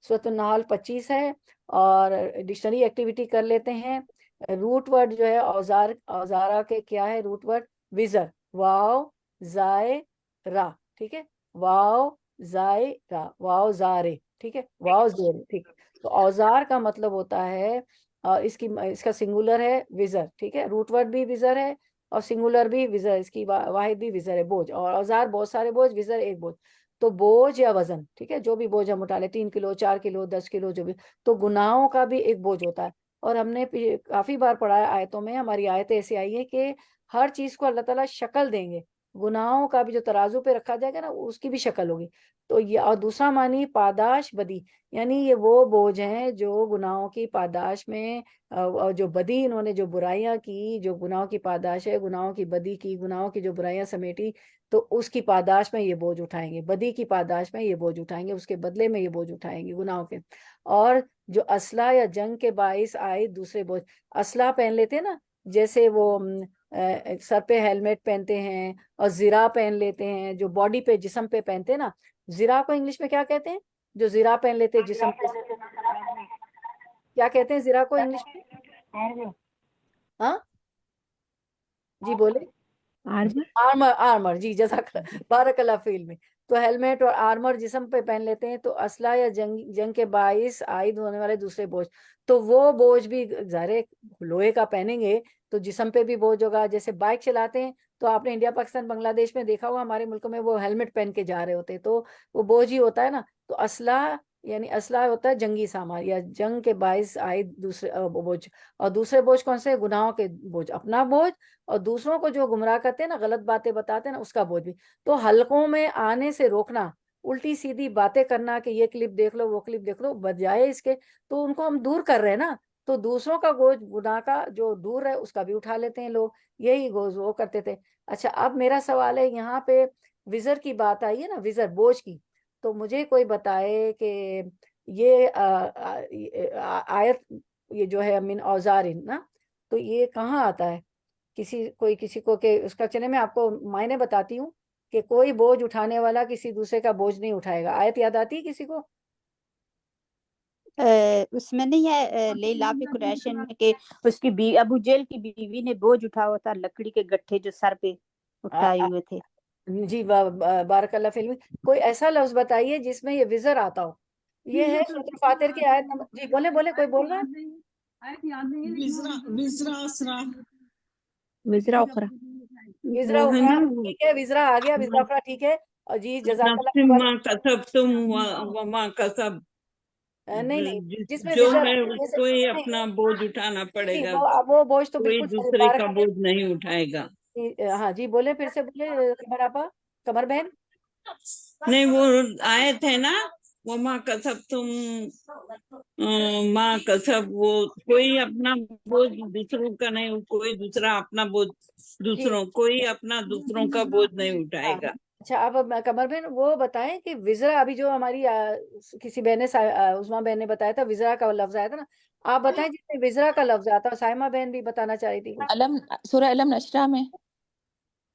سورۃ النحل 25 ہے، اور ڈکشنری ایکٹیویٹی کر لیتے ہیں۔ روٹ ورڈ جو ہے اوزارہ کے کیا ہے روٹ ورڈ، وزر، واو زائے را، ٹھیک ہے، واو زائے را، واو زارے، ٹھیک ہے، واو زیر، ٹھیک ہے، تو اوزار کا مطلب ہوتا ہے اس کا سنگولر ہے وزر، ٹھیک ہے، روٹ ورڈ بھی وزر ہے اور سنگولر بھی وزر، اس کی واحد بھی وزر ہے، بوجھ، اور اوزار بہت سارے بوجھ، وزر ایک بوجھ، تو بوجھ یا وزن، ٹھیک ہے، جو بھی بوجھ ہم اٹھا لیں، 3 کلو 4 کلو 10 کلو جو بھی، تو گناہوں کا بھی ایک بوجھ ہوتا ہے۔ اور ہم نے کافی بار پڑھا ہے آیتوں میں، ہماری آیتیں ایسی آئی ہے کہ ہر چیز کو اللہ تعالیٰ شکل دیں گے، گناہوں کا بھی جو ترازو پہ رکھا جائے گا نا اس کی بھی شکل ہوگی۔ تو یہ، اور دوسرا معنی پاداش بدی، یعنی یہ وہ بوجھ ہیں جو گناہوں کی پاداش میں، اور جو بدی انہوں نے جو برائیاں کی، جو گناہوں کی پاداش ہے، گناہوں کی بدی کی، گناہوں کی جو برائیاں سمیٹی، تو اس کی پاداش میں یہ بوجھ اٹھائیں گے، بدی کی پاداش میں یہ بوجھ اٹھائیں گے، اس کے بدلے میں یہ بوجھ اٹھائیں گے گناہوں کے۔ اور جو اسلحہ یا جنگ کے باعث آئے دوسرے بوجھ، اسلحہ پہن لیتے ہیں نا، جیسے وہ سر پہ ہیلمٹ پہنتے ہیں اور زرہ پہن لیتے ہیں، جو باڈی پہ جسم پہ پہنتے ہیں نا، زرہ کو انگلش میں کیا کہتے ہیں؟ جو زرہ پہن لیتے ہیں جسم پہ، کیا کہتے ہیں زرہ کو انگلش میں؟ ہاں جی بولے۔ آرمر، آرمر، جی جزاک اللہ، بارک اللہ فی علمی۔ تو ہیلمٹ اور آرمر جسم پہ پہن لیتے ہیں، تو اسلحہ یا جنگ کے باعث عائد ہونے والے دوسرے بوجھ، تو وہ بوجھ بھی ظاہر لوہے کا پہنیں گے تو جسم پہ بھی بوجھ ہوگا۔ جیسے بائک چلاتے ہیں تو آپ نے انڈیا پاکستان بنگلہ دیش میں دیکھا ہوگا، ہمارے ملکوں میں وہ ہیلمٹ پہن کے جا رہے ہوتے ہیں، تو وہ بوجھ ہی ہوتا ہے نا۔ تو اسلحہ یعنی اسلحہ ہوتا ہے جنگی سامان یا جنگ کے باعث عائد دوسرے بوجھ، اور دوسرے بوجھ کون سے؟ گناہوں کے بوجھ، اپنا بوجھ، اور دوسروں کو جو گمراہ کرتے ہیں نا، غلط باتیں بتاتے ہیں نا، اس کا بوجھ بھی۔ تو حلقوں میں آنے سے روکنا، الٹی سیدھی باتیں کرنا کہ یہ کلپ دیکھ لو وہ کلپ دیکھ لو، بجائے اس کے تو ان کو ہم دور کر رہے ہیں نا، تو دوسروں کا بوجھ گناہ کا جو دور ہے اس کا بھی اٹھا لیتے ہیں لوگ، یہی گوز وہ کرتے تھے۔ اچھا، اب میرا سوال ہے، یہاں پہ وزر کی بات آئی ہے نا، وزر بوجھ کی، تو مجھے کوئی بتائے کہ یہ آیت، یہ جو ہے من اوزار نا، تو یہ کہاں آتا ہے؟ کسی کو کہ اس کا، چلے میں آپ کو معنی بتاتی ہوں کہ کوئی بوجھ اٹھانے والا کسی دوسرے کا بوجھ نہیں اٹھائے گا، آیت یاد آتی ہے کسی کو؟ اس میں نہیں ہے لیلا بن قریشن میں کہ اس کی ابو جیل کی بیوی نے بوجھ اٹھا ہوا تھا، لکڑی کے گٹھے جو سر پہ اٹھائے ہوئے تھے؟ جی بارک اللہ فی، کوئی ایسا لفظ بتائیے جس میں یہ وزر آتا ہو۔ یہ ہے سورۃ فاتر کی آیت نمبر، جی بولے بولے، کوئی بول رہا ہے؟ وزرا اخرى، وزرا وہ ہے اخرى، نا، ٹھیک ہے، وزرا آ گیا، وزرا اخرى ٹھیک ہے، اور جی جزاک نفس اللہ۔ ما کسبتم وما کسب، نہیں نہیں، جس میں جو وزر، ہے اس کو ہی اپنا بوجھ اٹھانا پڑے نہیں گا، وہ بوجھ تو کوئی بالکل صحیح، دوسرے بارک کا بوجھ نہیں اٹھائے گا۔ اللہ، ہاں جی بولے، پھر سے بولے قمر آپا، قمر بہن۔ نہیں، وہ آیت ہے نا، وما کسبتم ما کسب، وہ کوئی اپنا بوجھ دوسروں کا نہیں، کوئی دوسرا اپنا بوجھ جی کوئی اپنا دوسروں کا بوجھ نہیں اٹھائے ہاں، گا۔ اچھا اب قمر بہن وہ بتائیں کہ وزرا، ابھی جو ہماری کسی بہن نے عظما بہن نے بتایا تھا وزرا کا لفظ آیا تھا نا، آپ بتائیں جس میں وزرا کا لفظ آتا ہے، سائمہ بہن بھی بتانا چاہ رہی تھی کچھ۔ سورہ علم نشرہ میں،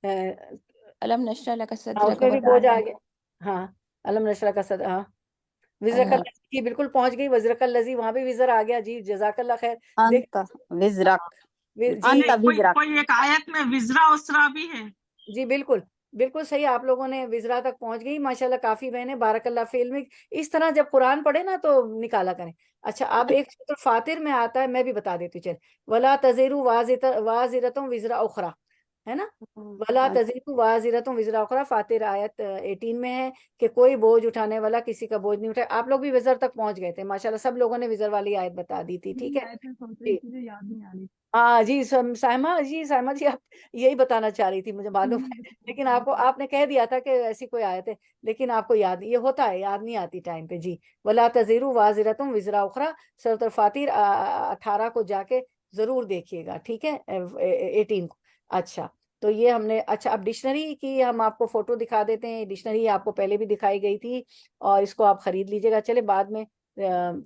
ہاں، علم نشرہ لک اس صدرک میں بھی بوجھ آ ووضعنا، گیا، ہاں، علم نشرہ کا صدر، ہاں، وزرک الذی، جی بالکل پہنچ گئی، وزرک الذی، وہاں بھی وزر آ گیا، جی جزاک اللہ خیر۔ دیکھ انت وزرک، جی انت وزرک، کوئی ایک آیت میں وزرا اسرا بھی ہے۔ جی بالکل بالکل صحیح، آپ لوگوں نے وزرا تک پہنچ گئی، ماشاءاللہ کافی بہنیں، بارک اللہ فی علمک۔ اس طرح جب قرآن پڑھے نا تو نکالا کریں۔ اچھا، اب ایک سورۃ فاتر میں آتا ہے، میں بھی بتا دیتی ہوں، چل، ولا تزر وازرۃ وزر اخرى، ہے نا، ولا تزر وازرۃ وزر اخرى، فاتر آیت 18 میں ہے کہ کوئی بوجھ اٹھانے والا کسی کا بوجھ نہیں اٹھائے۔ آپ لوگ بھی وزر تک پہنچ گئے تھے، ماشاءاللہ سب لوگوں نے وزر والی آیت بتا دی تھی، ٹھیک ہے جی۔ ہاں جی، سائمہ جی آپ یہی بتانا چاہ رہی تھی، مجھے معلوم ہے، لیکن آپ نے کہہ دیا تھا کہ ایسی کوئی آیت ہے، لیکن آپ کو یاد، یہ ہوتا ہے، یاد نہیں آتی ٹائم پہ، جی۔ ولا تزر وازرۃ وزر اخرى، سورۃ الفاتر 18 کو جا کے ضرور دیکھیے گا، ٹھیک ہے، 18 کو۔ اچھا، تو یہ ہم نے، اچھا اب ڈکشنری کی ہم آپ کو فوٹو دکھا دیتے ہیں، ڈکشنری آپ کو پہلے بھی دکھائی گئی تھی، اور اس کو آپ خرید لیجیے گا، چلے بعد میں،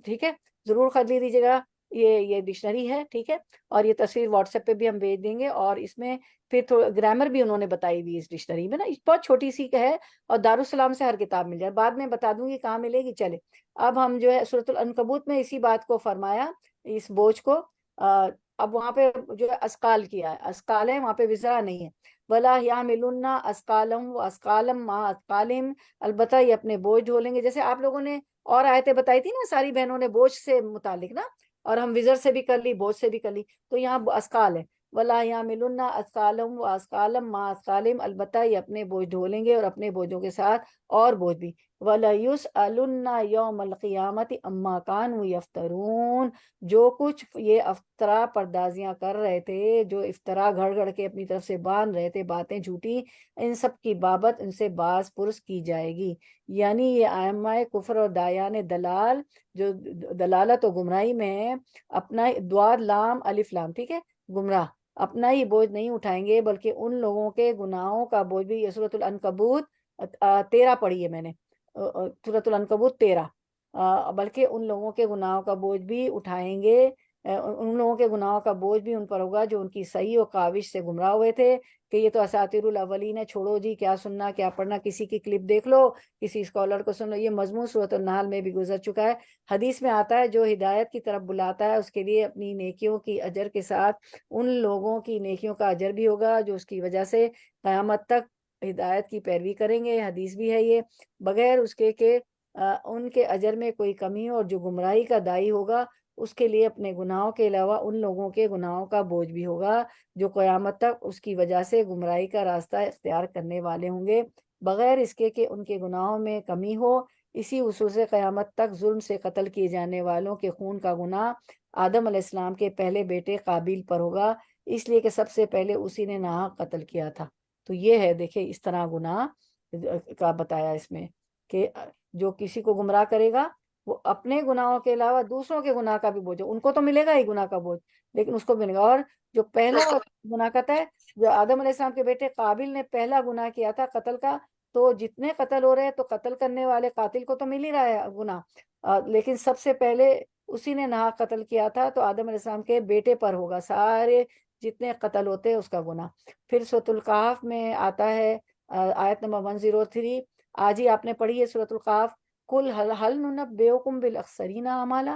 ٹھیک ہے، ضرور خرید لیجیے گا، یہ ڈکشنری ہے، ٹھیک ہے، اور یہ تصویر واٹس ایپ پہ بھی ہم بھیج دیں گے، اور اس میں پھر تھوڑا گرامر بھی انہوں نے بتائی ہوئی اس ڈکشنری میں نا، بہت چھوٹی سی ہے، اور دارالسلام سے ہر کتاب مل جائے، بعد میں بتا دوں گی کہاں ملے گی۔ چلے اب ہم جو ہے سورۃ العنکبوت میں اسی بات کو فرمایا، اس بوجھ کو، اب وہاں پہ جو ہے اسقال کیا ہے، اسقال ہے، وہاں پہ وزرا نہیں ہے، ولا یحملن اسقالهم واسقالا مع اسقالهم، البتہ یہ اپنے بوجھ ڈھولیں گے، جیسے آپ لوگوں نے اور آیتیں بتائی تھی نا، ساری بہنوں نے بوجھ سے متعلق نا، اور ہم وزر سے بھی کر لی، بوجھ سے بھی کر لی، تو یہاں اسقال ہے، وَلَا يَحْمِلُنَّ أَثْقَالَهُمْ وَأَثْقَالًا مَعَ أَثْقَالِهِمْ، البتہ یہ اپنے بوجھ ڈھو لیں گے اور اپنے بوجھوں کے ساتھ اور بوجھ بھی. وَلَيُسْأَلُنَّ يَوْمَ الْقِيَامَةِ عَمَّا كَانُوا يَفْتَرُونَ، جو کچھ یہ افطرا پردازیاں کر رہے تھے، جو افطرا گھڑ گھڑ کے اپنی طرف سے باندھ رہے تھے باتیں جھوٹی، ان سب کی بابت ان سے باز پرس کی جائے گی. یعنی یہ ائمہ کفر اور دایان دلال جو دلالت و گمراہی میں ہے، اپنا دواد لام الف لام، ٹھیک ہے، گمراہ، اپنا ہی بوجھ نہیں اٹھائیں گے بلکہ ان لوگوں کے گناہوں کا بوجھ بھی. یہ سورۃ العنکبوت 13 پڑھی ہے میں نے، سورۃ العنکبوت 13، بلکہ ان لوگوں کے گناہوں کا بوجھ بھی اٹھائیں گے، ان لوگوں کے گناہوں کا بوجھ بھی ان پر ہوگا جو ان کی صحیح و کاوش سے گمراہ ہوئے تھے کہ یہ تو اساطیر الاولین ہے، چھوڑو جی، کیا سننا کیا پڑھنا، کسی کی کلپ دیکھ لو، کسی اسکالر کو سن لو. یہ مضمون سورۃ النحل میں بھی گزر چکا ہے. حدیث میں آتا ہے جو ہدایت کی طرف بلاتا ہے اس کے لیے اپنی نیکیوں کی اجر کے ساتھ ان لوگوں کی نیکیوں کا اجر بھی ہوگا جو اس کی وجہ سے قیامت تک ہدایت کی پیروی کریں گے. حدیث بھی ہے یہ، بغیر اس کے کہ ان کے اجر میں کوئی کمی ہو. اور جو گمراہی کا داعی ہوگا اس کے لیے اپنے گناہوں کے علاوہ ان لوگوں کے گناہوں کا بوجھ بھی ہوگا جو قیامت تک اس کی وجہ سے گمراہی کا راستہ اختیار کرنے والے ہوں گے، بغیر اس کے کہ ان کے گناہوں میں کمی ہو. اسی اصول سے قیامت تک ظلم سے قتل کیے جانے والوں کے خون کا گناہ آدم علیہ السلام کے پہلے بیٹے قابیل پر ہوگا، اس لیے کہ سب سے پہلے اسی نے ناحق قتل کیا تھا. تو یہ ہے، دیکھیں اس طرح گناہ کا بتایا اس میں کہ جو کسی کو گمراہ کرے گا وہ اپنے گناہوں کے علاوہ دوسروں کے گناہ کا بھی بوجھ، ان کو تو ملے گا ہی گناہ کا بوجھ، لیکن اس کو ملے گا. اور جو پہلا گناہ کرتا ہے، جو آدم علیہ السلام کے بیٹے قابیل نے پہلا گناہ کیا تھا قتل کا، تو جتنے قتل ہو رہے ہیں تو قتل کرنے والے قاتل کو تو مل ہی رہا ہے گناہ، لیکن سب سے پہلے اسی نے ناحق قتل کیا تھا تو آدم علیہ السلام کے بیٹے پر ہوگا سارے جتنے قتل ہوتے ہیں اس کا گناہ. پھر سورۃ القاف میں آتا ہے آیت نمبر 103، آج ہی آپ نے پڑھی ہے سورۃ القاف، کل ہل ننبئکم بالاخسرین اعمالا،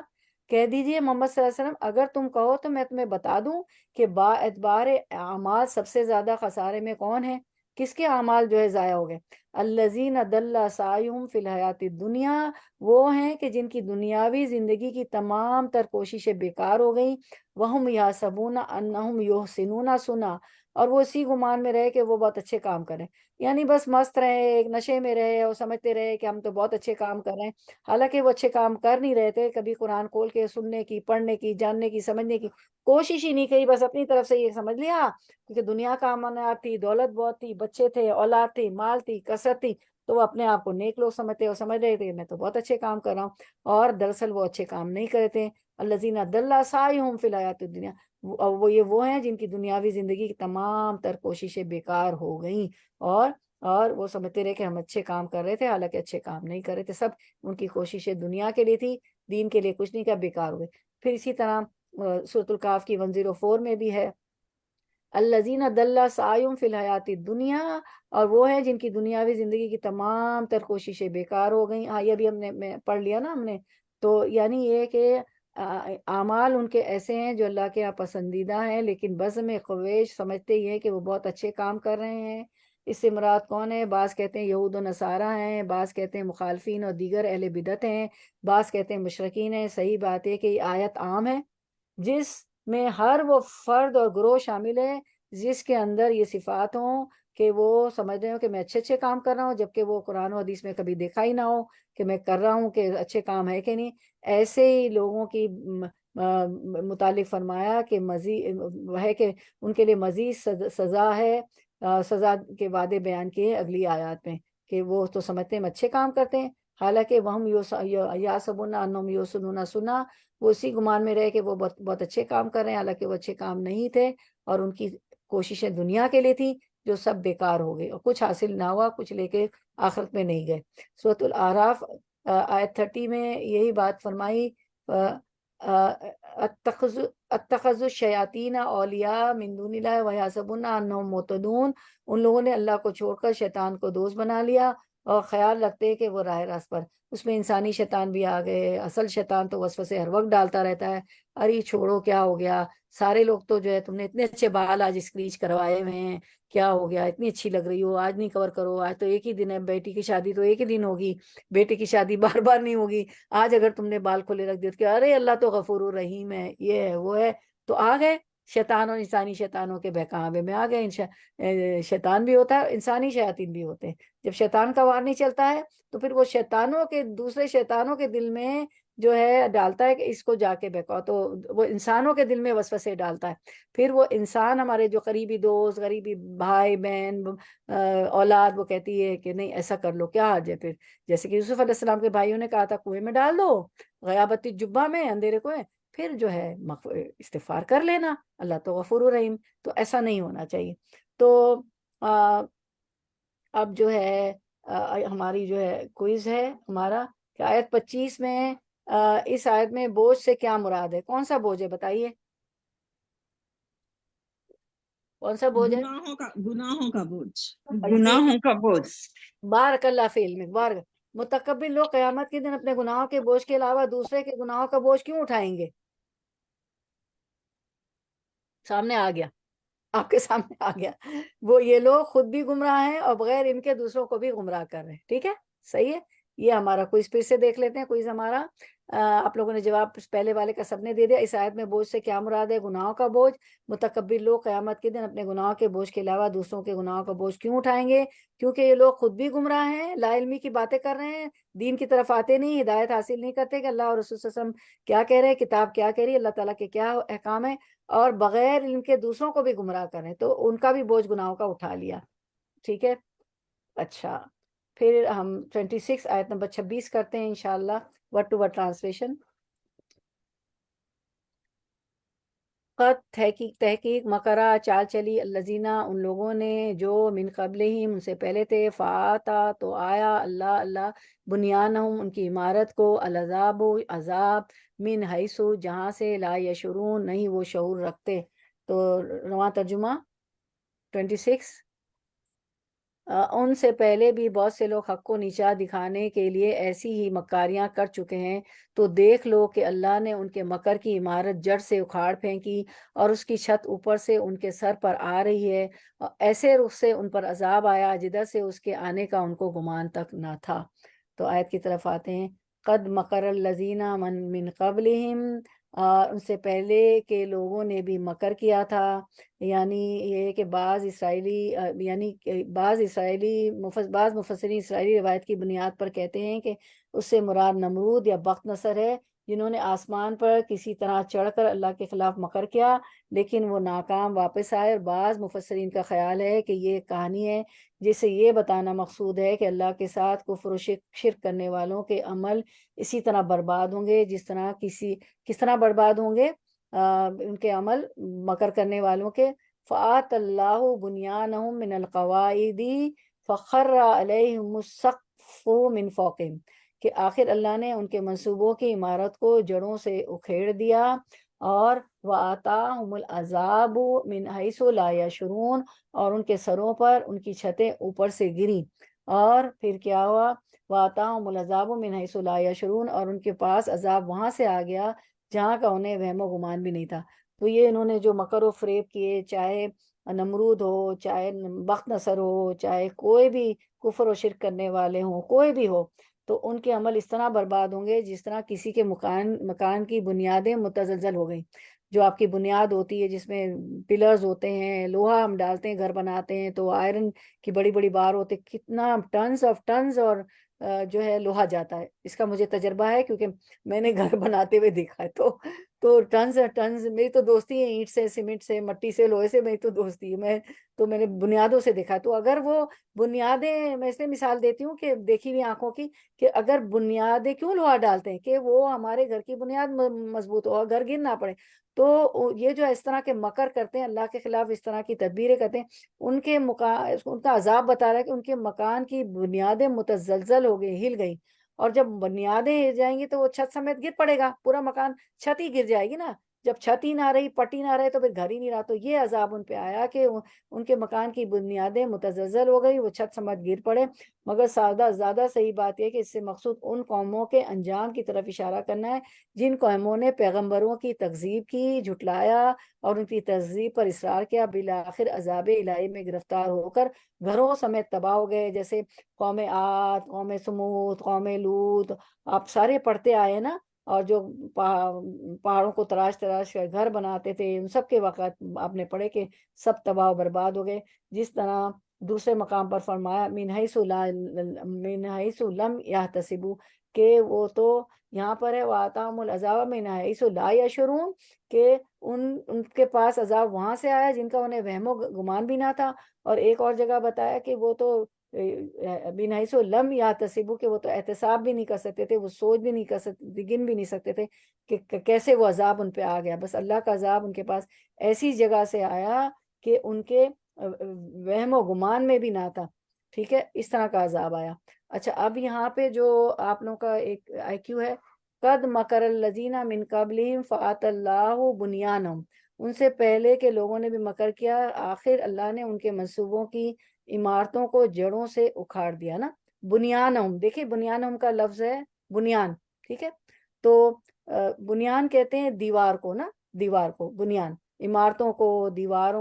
کہہ دیجئے محمد صلی اللہ علیہ وسلم اگر تم کہو تو میں تمہیں بتا دوں کہ با اعتبار اعمال سب سے زیادہ خسارے میں کون ہے، کس کے اعمال جو ہے ضائع ہو گئے. الذین ضل سعیہم فی الحیات الدنیا، وہ ہیں کہ جن کی دنیاوی زندگی کی تمام تر کوششیں بیکار ہو گئیں. وہم یحسبون انہم یحسنون صنعا، اور وہ اسی گمان میں رہے کہ وہ بہت اچھے کام کریں، یعنی بس مست رہے، ایک نشے میں رہے اور سمجھتے رہے کہ ہم تو بہت اچھے کام کر رہے ہیں، حالانکہ وہ اچھے کام کر نہیں رہے تھے. کبھی قرآن کھول کے سننے کی، پڑھنے کی، جاننے کی، سمجھنے کی کوشش ہی نہیں کی، بس اپنی طرف سے یہ سمجھ لیا کیونکہ دنیا کا امانات تھی، دولت بہت تھی، بچے تھے، اولاد تھی، مال تھی، کثرت تھی، تو وہ اپنے آپ کو نیک لوگ سمجھتے اور سمجھ رہے تھے میں تو بہت اچھے کام کر رہا ہوں، اور دراصل وہ اچھے کام نہیں کرتے. الذین ضل سعیہم فی الحیات الدنیا، وہ ہیں جن کی دنیاوی زندگی کی تمام تر کوششیں بیکار ہو گئیں، اور وہ سمجھتے رہے کہ ہم اچھے کام کر رہے تھے، حالانکہ اچھے کام نہیں کر رہے تھے، سب ان کی کوششیں دنیا کے لیے تھی، دین کے لیے کچھ نہیں کیا، بیکار ہوئے. پھر اسی طرح سورۃ الکاف کی 104 میں بھی ہے الذین ضل سعیہم فی الحیات الدنیا، اور وہ ہیں جن کی دنیاوی زندگی کی تمام تر کوششیں بیکار ہو گئیں. یہ ابھی ہم نے پڑھ لیا نا ہم نے، تو یعنی یہ کہ اعمال ان کے ایسے ہیں جو اللہ کے یہاں پسندیدہ ہیں، لیکن بزم خواہش سمجھتے ہی ہیں کہ وہ بہت اچھے کام کر رہے ہیں. اس سے مراد کون ہے؟ بعض کہتے ہیں یہود و نصارہ ہیں، بعض کہتے ہیں مخالفین اور دیگر اہل بدعت ہیں، بعض کہتے ہیں مشرکین ہیں. صحیح بات ہے کہ یہ آیت عام ہے جس میں ہر وہ فرد اور گروہ شامل ہے جس کے اندر یہ صفات ہوں کہ وہ سمجھ رہے ہو کہ میں اچھے اچھے کام کر رہا ہوں، جبکہ وہ قرآن و حدیث میں کبھی دیکھا ہی نہ ہو کہ میں کر رہا ہوں کہ اچھے کام ہے کہ نہیں. ایسے ہی لوگوں کی متعلق فرمایا کہ مزید ہے کہ ان کے لیے مزید سزا ہے، سزا کے وعدے بیان کیے اگلی آیات میں کہ وہ تو سمجھتے ہیں اچھے کام کرتے ہیں، حالانکہ وہم یحسبون انہم یحسنون صنعا، وہ اسی گمان میں رہے کہ وہ بہت اچھے کام کر رہے ہیں، حالانکہ وہ اچھے کام نہیں تھے اور ان کی کوششیں دنیا کے لیے تھی جو سب بیکار ہو گئی اور کچھ حاصل نہ ہوا، کچھ لے کے آخرت میں نہیں گئے. سورۃ الاعراف آیت 30 میں یہی بات فرمائی، اتخذ الشیاطین اولیاء من دون اللہ ویحسبون انہم مہتدون، ان لوگوں نے اللہ کو چھوڑ کر شیطان کو دوست بنا لیا اور خیال رکھتے ہیں کہ وہ راہ راست پر. اس میں انسانی شیطان بھی آ گئے. اصل شیطان تو وسوسے ہر وقت ڈالتا رہتا ہے. ارے چھوڑو کیا ہو گیا, سارے لوگ تو جو ہے تم نے اتنے اچھے بال آج اسکریچ کروائے ہوئے ہیں, کیا ہو گیا, اتنی اچھی لگ رہی ہو, آج نہیں کور کرو, آج تو ایک ہی دن ہے, بیٹی کی شادی تو ایک ہی دن ہوگی, بیٹے کی شادی بار بار نہیں ہوگی, آج اگر تم نے بال کھلے رکھ دیے تو کہ ارے اللہ تو غفور الرحیم ہے, یہ ہے وہ ہے. تو آ گئے شیطان اور انسانی شیطانوں کے بہکاوے میں آ گئے. شیطان بھی ہوتا ہے, انسانی شیاطین بھی ہوتے ہیں. جب شیطان کا وار نہیں چلتا ہے تو پھر وہ شیطانوں کے دوسرے شیطانوں کے دل میں جو ہے ڈالتا ہے کہ اس کو جا کے بہکاؤ, تو وہ انسانوں کے دل میں وسوسے ڈالتا ہے. پھر وہ انسان ہمارے جو قریبی دوست, قریبی بھائی بہن, اولاد, وہ کہتی ہے کہ نہیں ایسا کر لو, کیا حرج ہے پھر. جیسے کہ یوسف علیہ السلام کے بھائیوں نے کہا تھا کنویں میں ڈال دو, غیابتی جبہ میں, اندھیرے کو, پھر جو ہے استغفار کر لینا, اللہ تو غفور الرحیم. تو ایسا نہیں ہونا چاہیے. تو اب جو ہے ہماری جو ہے کوئز ہے ہمارا کہ آیت 25 میں اس آیت میں بوجھ سے کیا مراد ہے, کون سا بوجھ ہے بتائیے, کون سا بوجھ ہے؟ گناہوں کا بوجھ. گناہوں کا بوجھ. بارک اللہ فی علمک. بارک. متکبر لوگ قیامت کے دن اپنے گناہوں کے بوجھ کے علاوہ دوسرے کے گناہوں کا بوجھ کیوں اٹھائیں گے؟ سامنے آ گیا, آپ کے سامنے آ گیا. وہ یہ لوگ خود بھی گمراہ ہیں اور بغیر ان کے دوسروں کو بھی گمراہ کر رہے ہیں. ٹھیک ہے, صحیح ہے. یہ ہمارا کوئز پھر سے دیکھ لیتے ہیں. کوئز ہمارا آپ لوگوں نے جواب پہلے والے کا سب نے دے دیا. اس آیت میں بوجھ سے کیا مراد ہے؟ گناہوں کا بوجھ. متکبر لوگ قیامت کے دن اپنے گناہوں کے بوجھ کے علاوہ دوسروں کے گناہوں کا بوجھ کیوں اٹھائیں گے؟ کیونکہ یہ لوگ خود بھی گمراہ ہیں, لا علمی کی باتیں کر رہے ہیں, دین کی طرف آتے نہیں, ہدایت حاصل نہیں کرتے کہ اللہ اور رسول صلی اللہ علیہ وسلم کیا کہہ رہے ہیں, کتاب کیا کہہ رہی ہے, اللہ تعالیٰ کے کیا احکام ہے, اور بغیر ان کے دوسروں کو بھی گمراہ کریں, تو ان کا بھی بوجھ گناہوں کا اٹھا لیا. ٹھیک ہے. اچھا, پھر ہم 26 آیت نمبر 26 کرتے ہیں انشاءاللہ, ورڈ ٹو ورڈ ٹرانسلیشن. قد تحقیق مکرہ چال چلی الذین ان لوگوں نے جو من قبلہم ان سے پہلے تھے, فآتا تو آیا اللہ بنیانہم ان کی عمارت کو, العذاب عذاب, من حیثو جہاں سے, لا یشعرون نہیں وہ شعور رکھتے. تو رواں ترجمہ 26 ان سے پہلے بھی بہت سے لوگ حق کو نیچا دکھانے کے لیے ایسی ہی مکاریاں کر چکے ہیں, تو دیکھ لو کہ اللہ نے ان کے مکر کی عمارت جڑ سے اکھاڑ پھینکی اور اس کی چھت اوپر سے ان کے سر پر آ رہی ہے, اور ایسے رخ سے ان پر عذاب آیا جدھر سے اس کے آنے کا ان کو گمان تک نہ تھا. تو آیت کی طرف آتے ہیں. قد مکر الذین من قبلہم, ان سے پہلے کے لوگوں نے بھی مکر کیا تھا. یعنی یہ کہ بعض مفسرین اسرائیلی روایت کی بنیاد پر کہتے ہیں کہ اس سے مراد نمرود یا بخت نصر ہے, جنہوں نے آسمان پر کسی طرح چڑھ کر اللہ کے خلاف مکر کیا لیکن وہ ناکام واپس آئے. اور بعض مفسرین کا خیال ہے کہ یہ کہانی ہے جس سے یہ بتانا مقصود ہے کہ اللہ کے ساتھ کفر و شرک کرنے والوں کے عمل اسی طرح برباد ہوں گے کس طرح برباد ہوں گے ان کے عمل مکر کرنے والوں کے. فآت اللہ بنیانہم من القواعد فخر علیہم السقف من فوقہم, کہ آخر اللہ نے ان کے منصوبوں کی عمارت کو جڑوں سے اکھیڑ دیا. اور وآتاہم العذاب من حیث لا یشعرون, اور ان کے سروں پر ان کی چھتیں اوپر سے گریں. اور پھر کیا ہوا؟ وآتاہم العذاب من حیث لا یشعرون, اور ان کے پاس عذاب وہاں سے آ گیا جہاں کا انہیں وہم و گمان بھی نہیں تھا. تو یہ انہوں نے جو مکر و فریب کیے, چاہے نمرود ہو, چاہے بخت نصر ہو, چاہے کوئی بھی کفر و شرک کرنے والے ہوں, کوئی بھی ہو, تو ان کے عمل اس طرح برباد ہوں گے جس طرح کسی کے مکان کی بنیادیں متزلزل ہو گئیں. جو آپ کی بنیاد ہوتی ہے جس میں پلرز ہوتے ہیں, لوہا ہم ڈالتے ہیں, گھر بناتے ہیں تو آئرن کی بڑی بڑی بار ہوتے, کتنا ٹنز اور جو ہے لوہا جاتا ہے. اس کا مجھے تجربہ ہے کیونکہ میں نے گھر بناتے ہوئے دیکھا ہے. تو ٹنز میری تو دوستی ہے, اینٹ سے, سیمنٹ سے, مٹی سے, لوہے سے میری تو دوستی ہے. میں نے بنیادوں سے دیکھا. تو اگر وہ بنیادیں, میں اس لیے مثال دیتی ہوں کہ دیکھی ہوئی آنکھوں کی, کہ اگر بنیادیں کیوں لوہا ڈالتے ہیں کہ وہ ہمارے گھر کی بنیاد مضبوط ہو اور گھر گر نہ پڑے. تو یہ جو اس طرح کے مکر کرتے ہیں اللہ کے خلاف, اس طرح کی تدبیریں کرتے ہیں, ان کا عذاب بتا رہا ہے کہ ان کے مکان کی بنیادیں متزلزل ہو گئی, ہل گئی. اور جب بنیادیں ہل جائیں گی تو وہ چھت سمیت گر پڑے گا, پورا مکان چھت ہی گر جائے گی نا. جب چھت ہی نہ رہی، پٹ ہی نہ رہے، تو پھر گھر ہی نہیں رہا. تو یہ عذاب ان پہ آیا کہ ان کے مکان کی بنیادیں متزلزل ہو گئی، وہ چھت سمیت گر پڑے. مگر زیادہ صحیح بات یہ کہ اس سے مقصود ان قوموں کے انجام کی طرف اشارہ کرنا ہے جن قوموں نے پیغمبروں کی تکذیب کی، جھٹلایا اور ان کی تکذیب پر اصرار کیا، بالآخر عذاب الہی میں گرفتار ہو کر گھروں سمیت تباہ ہو گئے. جیسے قوم عاد، قوم سمود، قوم لوط، آپ سارے پڑھتے آئے نا. اور جو پہاڑوں کو تراش کر گھر بناتے تھے، ان سب کے وقت آپ نے پڑھے کہ سب تباہ و برباد ہو گئے. جس طرح دوسرے مقام پر فرمایا من حیث لم یحتسبوا، کہ وہ تو یہاں پر ہے وَآتَاهُمُ الْعَذَابَ مِنْ حَیثُ لَا يَشْعُرُونَ، کہ ان کے پاس عذاب وہاں سے آیا جن کا انہیں وہم و گمان بھی نہ تھا. اور ایک اور جگہ بتایا کہ وہ تو من حیث لم یحتسبوا، کہ وہ تو احتساب بھی نہیں کر سکتے تھے، وہ سوچ بھی نہیں کر سکتے، گن بھی نہیں سکتے تھے کہ کیسے وہ عذاب ان پہ آ گیا. بس اللہ کا عذاب ان کے پاس ایسی جگہ سے آیا کہ ان کے وہم و گمان میں بھی نہ تھا. ٹھیک ہے، اس طرح کا عذاب آیا. اچھا، اب یہاں پہ جو آپ لوگوں کا ایک آئی کیو ہے، قد مکر الذین من قبلہم فأتی اللہ بنیانہم، ان سے پہلے کے لوگوں نے بھی مکر کیا، آخر اللہ نے ان کے منصوبوں کی عمارتوں کو جڑوں سے اکھاڑ دیا نا. بنیانہم، دیکھیں بنیانہم کا لفظ ہے بنیان. ٹھیک ہے، تو بنیان کہتے ہیں دیوار کو نا، دیوار کو بنیان، عمارتوں کو، دیوار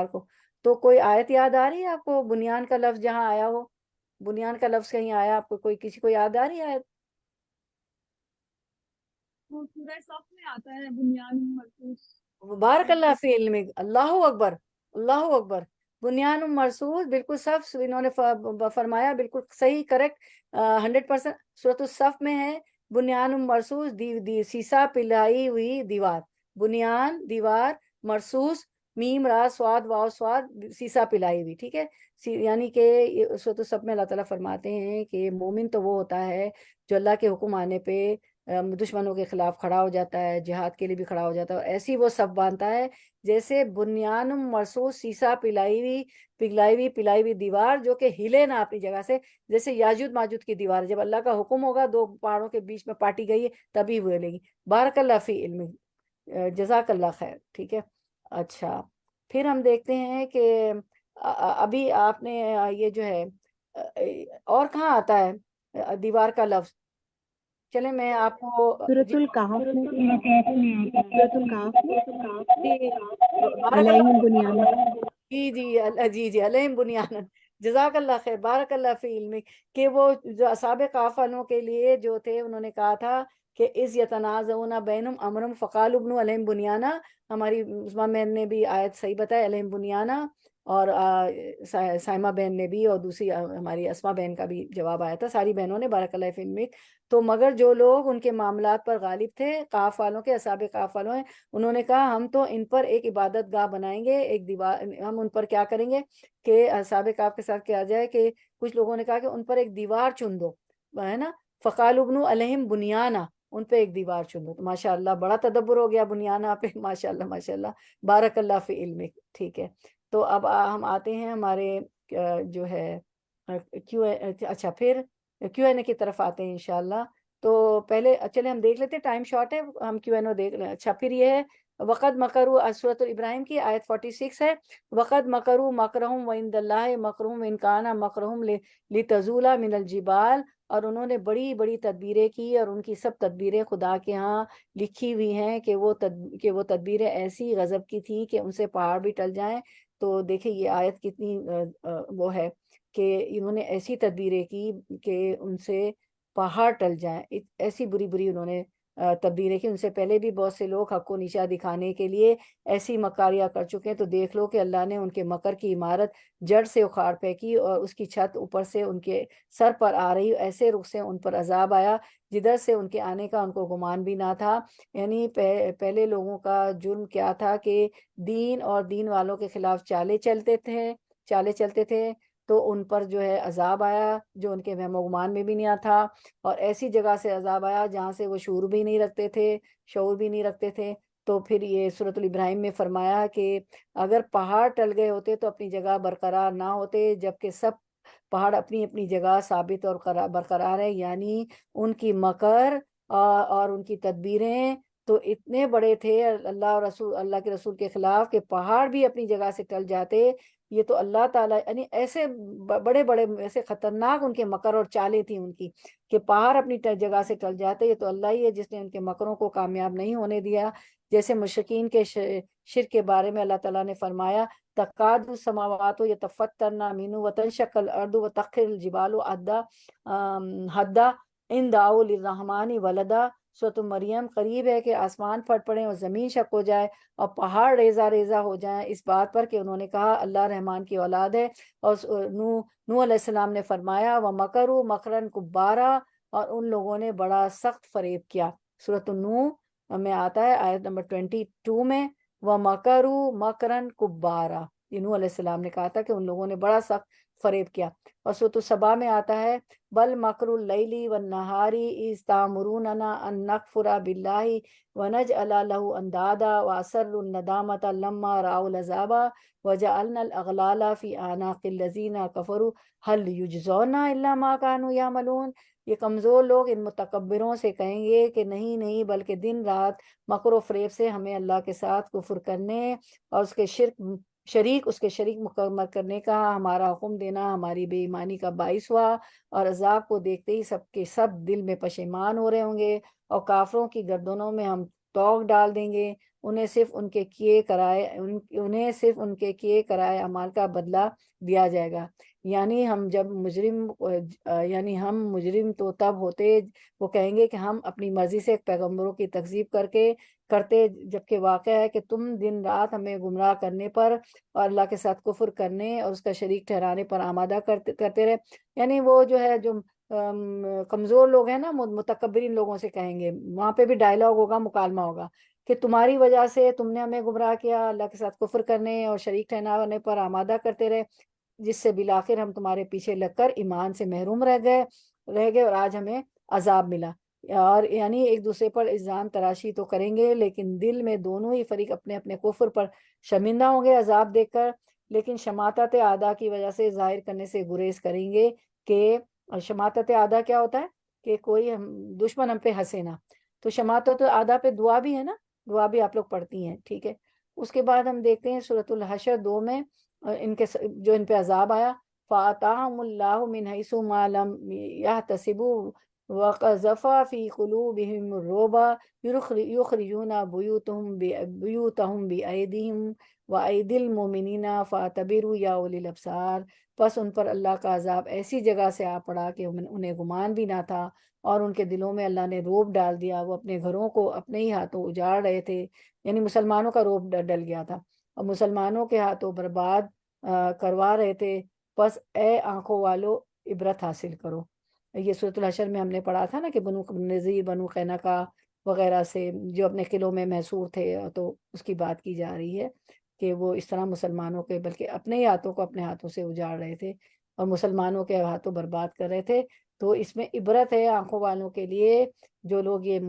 کو. تو کوئی آیت یاد آ رہی ہے آپ کو بنیان کا لفظ جہاں آیا ہو؟ بنیان کا لفظ کہیں آیا آپ کو؟ کسی کو یاد آ رہی ہے آیت؟ وہ سورہ صف میں آتا ہے بنیان مرصوص. بارک اللہ فی علمک، اللہ اکبر، اللہ اکبر. بنیان مرصوص، بالکل صف انہوں نے فرمایا، بالکل صحیح، کریکٹ، 100%. سورۃ الصف میں ہے بنیان مرصوص، سیسا پلائی ہوئی دیوار. بنیان دیوار، مرصوص میم را سواد واو سواد، سیسا پلائی ہوئی. ٹھیک ہے، یعنی کہ سورۃ الصف میں اللہ تعالیٰ فرماتے ہیں کہ مومن تو وہ ہوتا ہے جو اللہ کے حکم آنے پہ دشمنوں کے خلاف کھڑا ہو جاتا ہے، جہاد کے لیے بھی کھڑا ہو جاتا ہے، اور ایسی وہ صف باندھتا ہے جیسے بنیان مرصوص، سیسا پلائی ہوئی دیوار جو کہ ہلے نہ اپنی جگہ سے. جیسے یاجوج ماجوج کی دیوار، جب اللہ کا حکم ہوگا دو پہاڑوں کے بیچ میں پاٹی گئی ہے تبھی وہ ہلے گی. بارک اللہ فی علم، جزاک اللہ خیر. ٹھیک ہے، اچھا پھر ہم دیکھتے ہیں کہ ابھی آپ نے یہ جو ہے اور کہاں آتا ہے دیوار کا لفظ؟ چلے میں آپ کو سورۃ الکہف میں، سورۃ الکہف میں علیہم بنیان. جی علیہم بنیان، جزاک اللہ خیر، بارک اللہ فی علمک. کہ وہ جو اصحاب کہف والوں کے لیے جو تھے، انہوں نے کہا تھا کہ اذ یتنازعون بینہم امرہم فقالوا ابنوا علیہم بنیانا. ہماری عثمان بہن نے بھی آیت صحیح بتایا، علیہم بنیانا، اور سائمہ بہن نے بھی، اور دوسری ہماری اسما بہن کا بھی جواب آیا تھا، ساری بہنوں نے بارک اللہ فی علمک. تو مگر جو لوگ ان کے معاملات پر غالب تھے، کہف والوں کے، اصحاب کہف والوں ہیں، انہوں نے کہا ہم تو ان پر ایک عبادت گاہ بنائیں گے، ایک دیوار. ہم ان پر کیا کریں گے کہ اصحاب کہف کے ساتھ کیا جائے کہ کچھ لوگوں نے کہا کہ ان پر ایک دیوار چن دو، ہے نا. فقالوا ابنوا علیہم بنیانا، ان پہ ایک دیوار چن دو. تو ماشاء اللہ بڑا تدبر ہو گیا بنیانا پہ، ماشاء اللہ بارک اللہ فی علمک. ٹھیک ہے، تو اب ہم آتے ہیں ہمارے جو ہے اچھا پھر کیو این اے کی طرف آتے ہیں انشاءاللہ. تو پہلے چلے ہم دیکھ لیتے، ٹائم شارٹ ہے، ہم کیو این او دیکھ لیں. اچھا پھر یہ ہے وقد مکروا، سورۃ ابراہیم کی آیت 46 ہے، وقد مکروا مکرہم وعند اللہ مکرہم ان کان مکرہم لتزول من الجبال. اور انہوں نے بڑی بڑی تدبیریں کی، اور ان کی سب تدبیریں خدا کے ہاں لکھی ہوئی ہیں کہ وہ تدبیریں ایسی غضب کی تھی کہ ان سے پہاڑ بھی ٹل جائیں. تو دیکھیں یہ آیت کتنی وہ ہے کہ انہوں نے ایسی تدبیریں کی کہ ان سے پہاڑ ٹل جائیں. ایسی بری انہوں نے تدبیریں کی. ان سے پہلے بھی بہت سے لوگ حق کو نیچا دکھانے کے لیے ایسی مکاریاں کر چکے ہیں. تو دیکھ لو کہ اللہ نے ان کے مکر کی عمارت جڑ سے اکھاڑ پھینکی، اور اس کی چھت اوپر سے ان کے سر پر آ رہی، ایسے رخ سے ان پر عذاب آیا جدھر سے ان کے آنے کا ان کو گمان بھی نہ تھا. یعنی پہلے لوگوں کا جرم کیا تھا کہ دین اور دین والوں کے خلاف چالے چلتے تھے، تو ان پر جو ہے عذاب آیا جو ان کے وہم و گمان میں بھی نہیں تھا. اور ایسی جگہ سے عذاب آیا جہاں سے وہ شعور بھی نہیں رکھتے تھے. تو پھر یہ سورۃ الابراہیم میں فرمایا کہ اگر پہاڑ ٹل گئے ہوتے تو اپنی جگہ برقرار نہ ہوتے، جبکہ سب پہاڑ اپنی اپنی جگہ ثابت اور برقرار ہے. یعنی ان کی مکر اور ان کی تدبیریں تو اتنے بڑے تھے اللہ کے رسول کے خلاف کہ پہاڑ بھی اپنی جگہ سے ٹل جاتے. یہ تو اللہ تعالیٰ یعنی ایسے بڑے بڑے ایسے خطرناک ان کے مکر اور چالیں تھیں ان کی کہ پہاڑ اپنی جگہ سے ٹل جاتے. یہ تو اللہ ہی ہے جس نے ان کے مکروں کو کامیاب نہیں ہونے دیا. جیسے مشرکین کے شرک کے بارے میں اللہ تعالیٰ نے فرمایا تقاد السماوات یتفطرن منہ وتنشق الارض وتخر الجبال حدا ان دعوا للرحمن ولدا. سورۃ مریم قریب ہے کہ آسمان پھٹ پڑے اور زمین شق ہو جائے اور پہاڑ ریزہ ریزہ ہو جائیں اس بات پر کہ انہوں نے کہا اللہ رحمان کی اولاد ہے. اور نوح علیہ السلام نے فرمایا وَمَكَرُوا مَكْرًا كُبَّارًا، اور ان لوگوں نے بڑا سخت فریب کیا. سورۃ النوح میں آتا ہے آیت نمبر 22 میں وَمَكَرُوا مَكْرًا كُبَّارًا. یہ نوح علیہ السلام نے کہا تھا کہ ان لوگوں نے بڑا سخت فریب کیا. اور سورۃ السبا میں آتا ہے بل مکر اللیل والنہار اذ تأمروننا ان نکفر باللہ ونجعل له اندادا واسروا الندامۃ لما رأوا العذاب وجعلنا الاغلال فی اعناق الذین کفروا هل یجزون الا ما كانوا یعملون. یہ کمزور لوگ ان متکبروں سے کہیں گے کہ نہیں بلکہ دن رات مکر و فریب سے ہمیں اللہ کے ساتھ کفر کرنے اور اس کے شریک مکمل کرنے کا ہمارا حکم دینا ہماری بے ایمانی کا باعث ہوا. اور عذاب کو دیکھتے ہی سب کے سب دل میں پشیمان ہو رہے ہوں گے اور کافروں کی گردنوں میں ہم توق ڈال دیں گے. انہیں صرف ان کے کیے کرائے اعمال کا بدلہ دیا جائے گا. یعنی ہم مجرم تو تب ہوتے وہ کہیں گے کہ ہم اپنی مرضی سے پیغمبروں کی تکذیب کرتے جبکہ واقع ہے کہ تم دن رات ہمیں گمراہ کرنے پر اور اللہ کے ساتھ کفر کرنے اور اس کا شریک ٹھہرانے پر آمادہ کرتے رہے. یعنی وہ جو ہے جو کمزور لوگ ہیں نا متکبرین لوگوں سے کہیں گے. وہاں پہ بھی ڈائلاگ ہوگا، مکالمہ ہوگا کہ تمہاری وجہ سے تم نے ہمیں گمراہ کیا، اللہ کے ساتھ کفر کرنے اور شریک ٹھہرانے پر آمادہ کرتے رہے، جس سے بالآخر ہم تمہارے پیچھے لگ کر ایمان سے محروم رہ گئے اور آج ہمیں عذاب ملا. اور یعنی ایک دوسرے پر الزام تراشی تو کریں گے لیکن دل میں دونوں ہی فریق اپنے اپنے کفر پر شرمندہ ہوں گے عذاب دیکھ کر، لیکن شماتت اعداء کی وجہ سے ظاہر کرنے سے گریز کریں گے. کہ شماتت اعداء کیا ہوتا ہے کہ کوئی دشمن ہم پہ ہنسے نا. تو شماتت اعداء پہ دعا بھی ہے نا، دعا بھی آپ لوگ پڑھتی ہیں، ٹھیک ہے. اس کے بعد ہم دیکھتے ہیں سورۃ الحشر 2 میں ان پہ عذاب آیا فَآتَاهُمُ اللَّهُ مِنْ حَيْثُ مَا لَمْ يَحْتَسِبُوا وَقَذَفَ فِي قُلُوبِهِمُ الرُّعْبَ يُخْرِجُونَ بُيُوتَهُمْ بِأَيْدِيهِمْ وَأَيْدِي الْمُؤْمِنِينَ فَاعْتَبِرُوا يَا أُولِي الْأَبْصَارِ. پس ان پر اللہ کا عذاب ایسی جگہ سے آ پڑا کہ انہیں گمان بھی نہ تھا اور ان کے دلوں میں اللہ نے روب ڈال دیا. وہ اپنے گھروں کو اپنے ہی ہاتھوں اجاڑ رہے تھے، یعنی مسلمانوں کا روب ڈل گیا تھا اور مسلمانوں کے ہاتھوں برباد کروا رہے تھے. پس اے آنکھوں والو عبرت حاصل کرو. یہ سورۃ الحشر میں ہم نے پڑھا تھا نا کہ بنو نذیر، بنو قینقاع وغیرہ سے جو اپنے قلعوں میں محصور تھے، تو اس کی بات کی جا رہی ہے کہ وہ اس طرح مسلمانوں کے بلکہ اپنے ہی ہاتھوں کو اپنے ہاتھوں سے اجاڑ رہے تھے اور مسلمانوں کے ہاتھوں برباد کر رہے تھے. تو اس میں عبرت ہے آنکھوں والوں کے لیے، جو لوگ یہ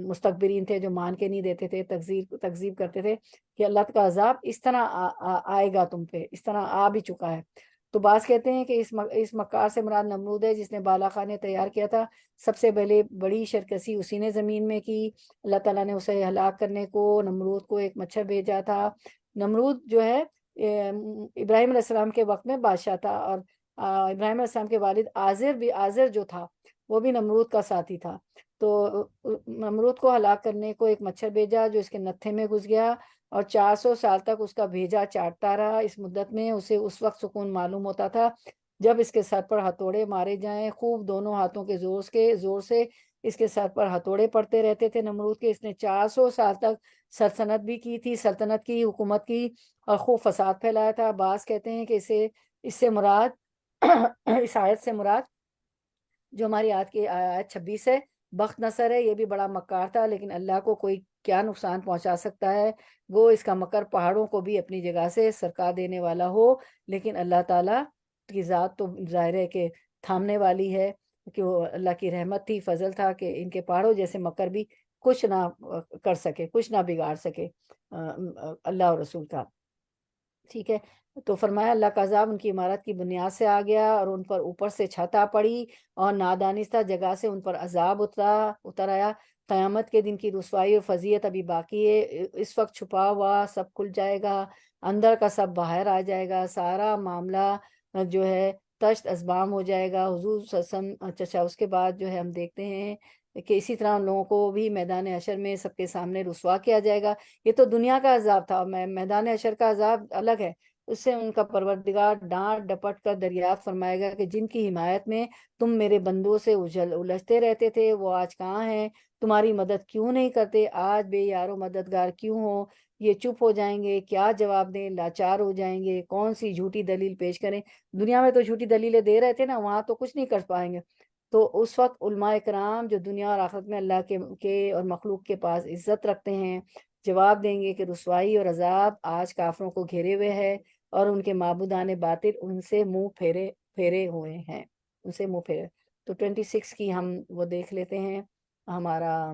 مستکبرین تھے، جو مان کے نہیں دیتے تھے، تکذیب کرتے تھے کہ اللہ کا عذاب اس طرح آئے گا تم پہ، اس طرح آ بھی چکا ہے. تو بعض کہتے ہیں کہ اس مکار سے مراد نمرود ہے جس نے بالا خانے تیار کیا تھا. سب سے بڑی شرکسی اسی نے زمین میں کی. اللہ تعالیٰ نے اسے ہلاک کرنے کو نمرود کو ایک مچھر بھیجا تھا. نمرود جو ہے ابراہیم علیہ السلام کے وقت میں بادشاہ تھا اور ابراہیم علیہ السلام کے والد آزر جو تھا وہ بھی نمرود کا ساتھی تھا. تو نمرود کو ہلاک کرنے کو ایک مچھر بھیجا جو اس کے نتھے میں گھس گیا اور 400 سال تک اس کا بھیجا چاٹتا رہا. اس مدت میں اسے اس وقت سکون معلوم ہوتا تھا جب اس کے سر پر ہتھوڑے مارے جائیں. خوب دونوں ہاتھوں کے زور سے اس کے سر پر ہتھوڑے پڑتے رہتے تھے نمرود کے. اس نے 400 سال تک سلطنت بھی کی تھی، سلطنت کی، حکومت کی اور خوب فساد پھیلایا تھا. بعض کہتے ہیں کہ اس سے مراد اس آیت سے مراد جو ہماری آیت 26 ہے بخت نصر ہے. یہ بھی بڑا مکار تھا، لیکن اللہ کو کوئی کیا نقصان پہنچا سکتا ہے؟ وہ اس کا مکر پہاڑوں کو بھی اپنی جگہ سے سرکا دینے والا ہو، لیکن اللہ تعالیٰ کی ذات تو ظاہر ہے کہ تھامنے والی ہے، کہ وہ اللہ کی رحمت تھی، فضل تھا کہ ان کے پہاڑوں جیسے مکر بھی کچھ نہ کر سکے، کچھ نہ بگاڑ سکے اللہ اور رسول کا. ٹھیک ہے. تو فرمایا اللہ کا عذاب ان کی عمارت کی بنیاد سے آ گیا اور ان پر اوپر سے چھت آ پڑی اور نادانستہ جگہ سے ان پر عذاب اتر آیا. قیامت کے دن کی رسوائی اور فضیحت ابھی باقی ہے. اس وقت چھپا ہوا سب کھل جائے گا، اندر کا سب باہر آ جائے گا، سارا معاملہ جو ہے تشت ازبام ہو جائے گا. حضور صلی اللہ علیہ وسلم اچھا اس کے بعد جو ہے ہم دیکھتے ہیں کہ اسی طرح ان لوگوں کو بھی میدان حشر میں سب کے سامنے رسوا کیا جائے گا. یہ تو دنیا کا عذاب تھا، میدان حشر کا عذاب الگ ہے. اس سے ان کا پروردگار ڈانٹ ڈپٹ کر دریافت فرمائے گا کہ جن کی حمایت میں تم میرے بندوں سے الجھتے رہتے تھے وہ آج کہاں ہیں؟ تمہاری مدد کیوں نہیں کرتے؟ آج بے یارو مددگار کیوں ہو؟ یہ چپ ہو جائیں گے، کیا جواب دیں؟ لاچار ہو جائیں گے، کون سی جھوٹی دلیل پیش کریں؟ دنیا میں تو جھوٹی دلیلیں دے رہے تھے نا، وہاں تو کچھ نہیں کر پائیں گے. تو اس وقت علماء کرام جو دنیا اور آخرت میں اللہ کے اور مخلوق کے پاس عزت رکھتے ہیں، جواب دیں گے کہ رسوائی اور عذاب آج کافروں کو گھیرے ہوئے ہے اور ان کے معبودان باطل ان سے منہ پھیرے ہوئے ہیں، ان سے منہ پھیرے. تو 26 کی ہم وہ دیکھ لیتے ہیں، ہمارا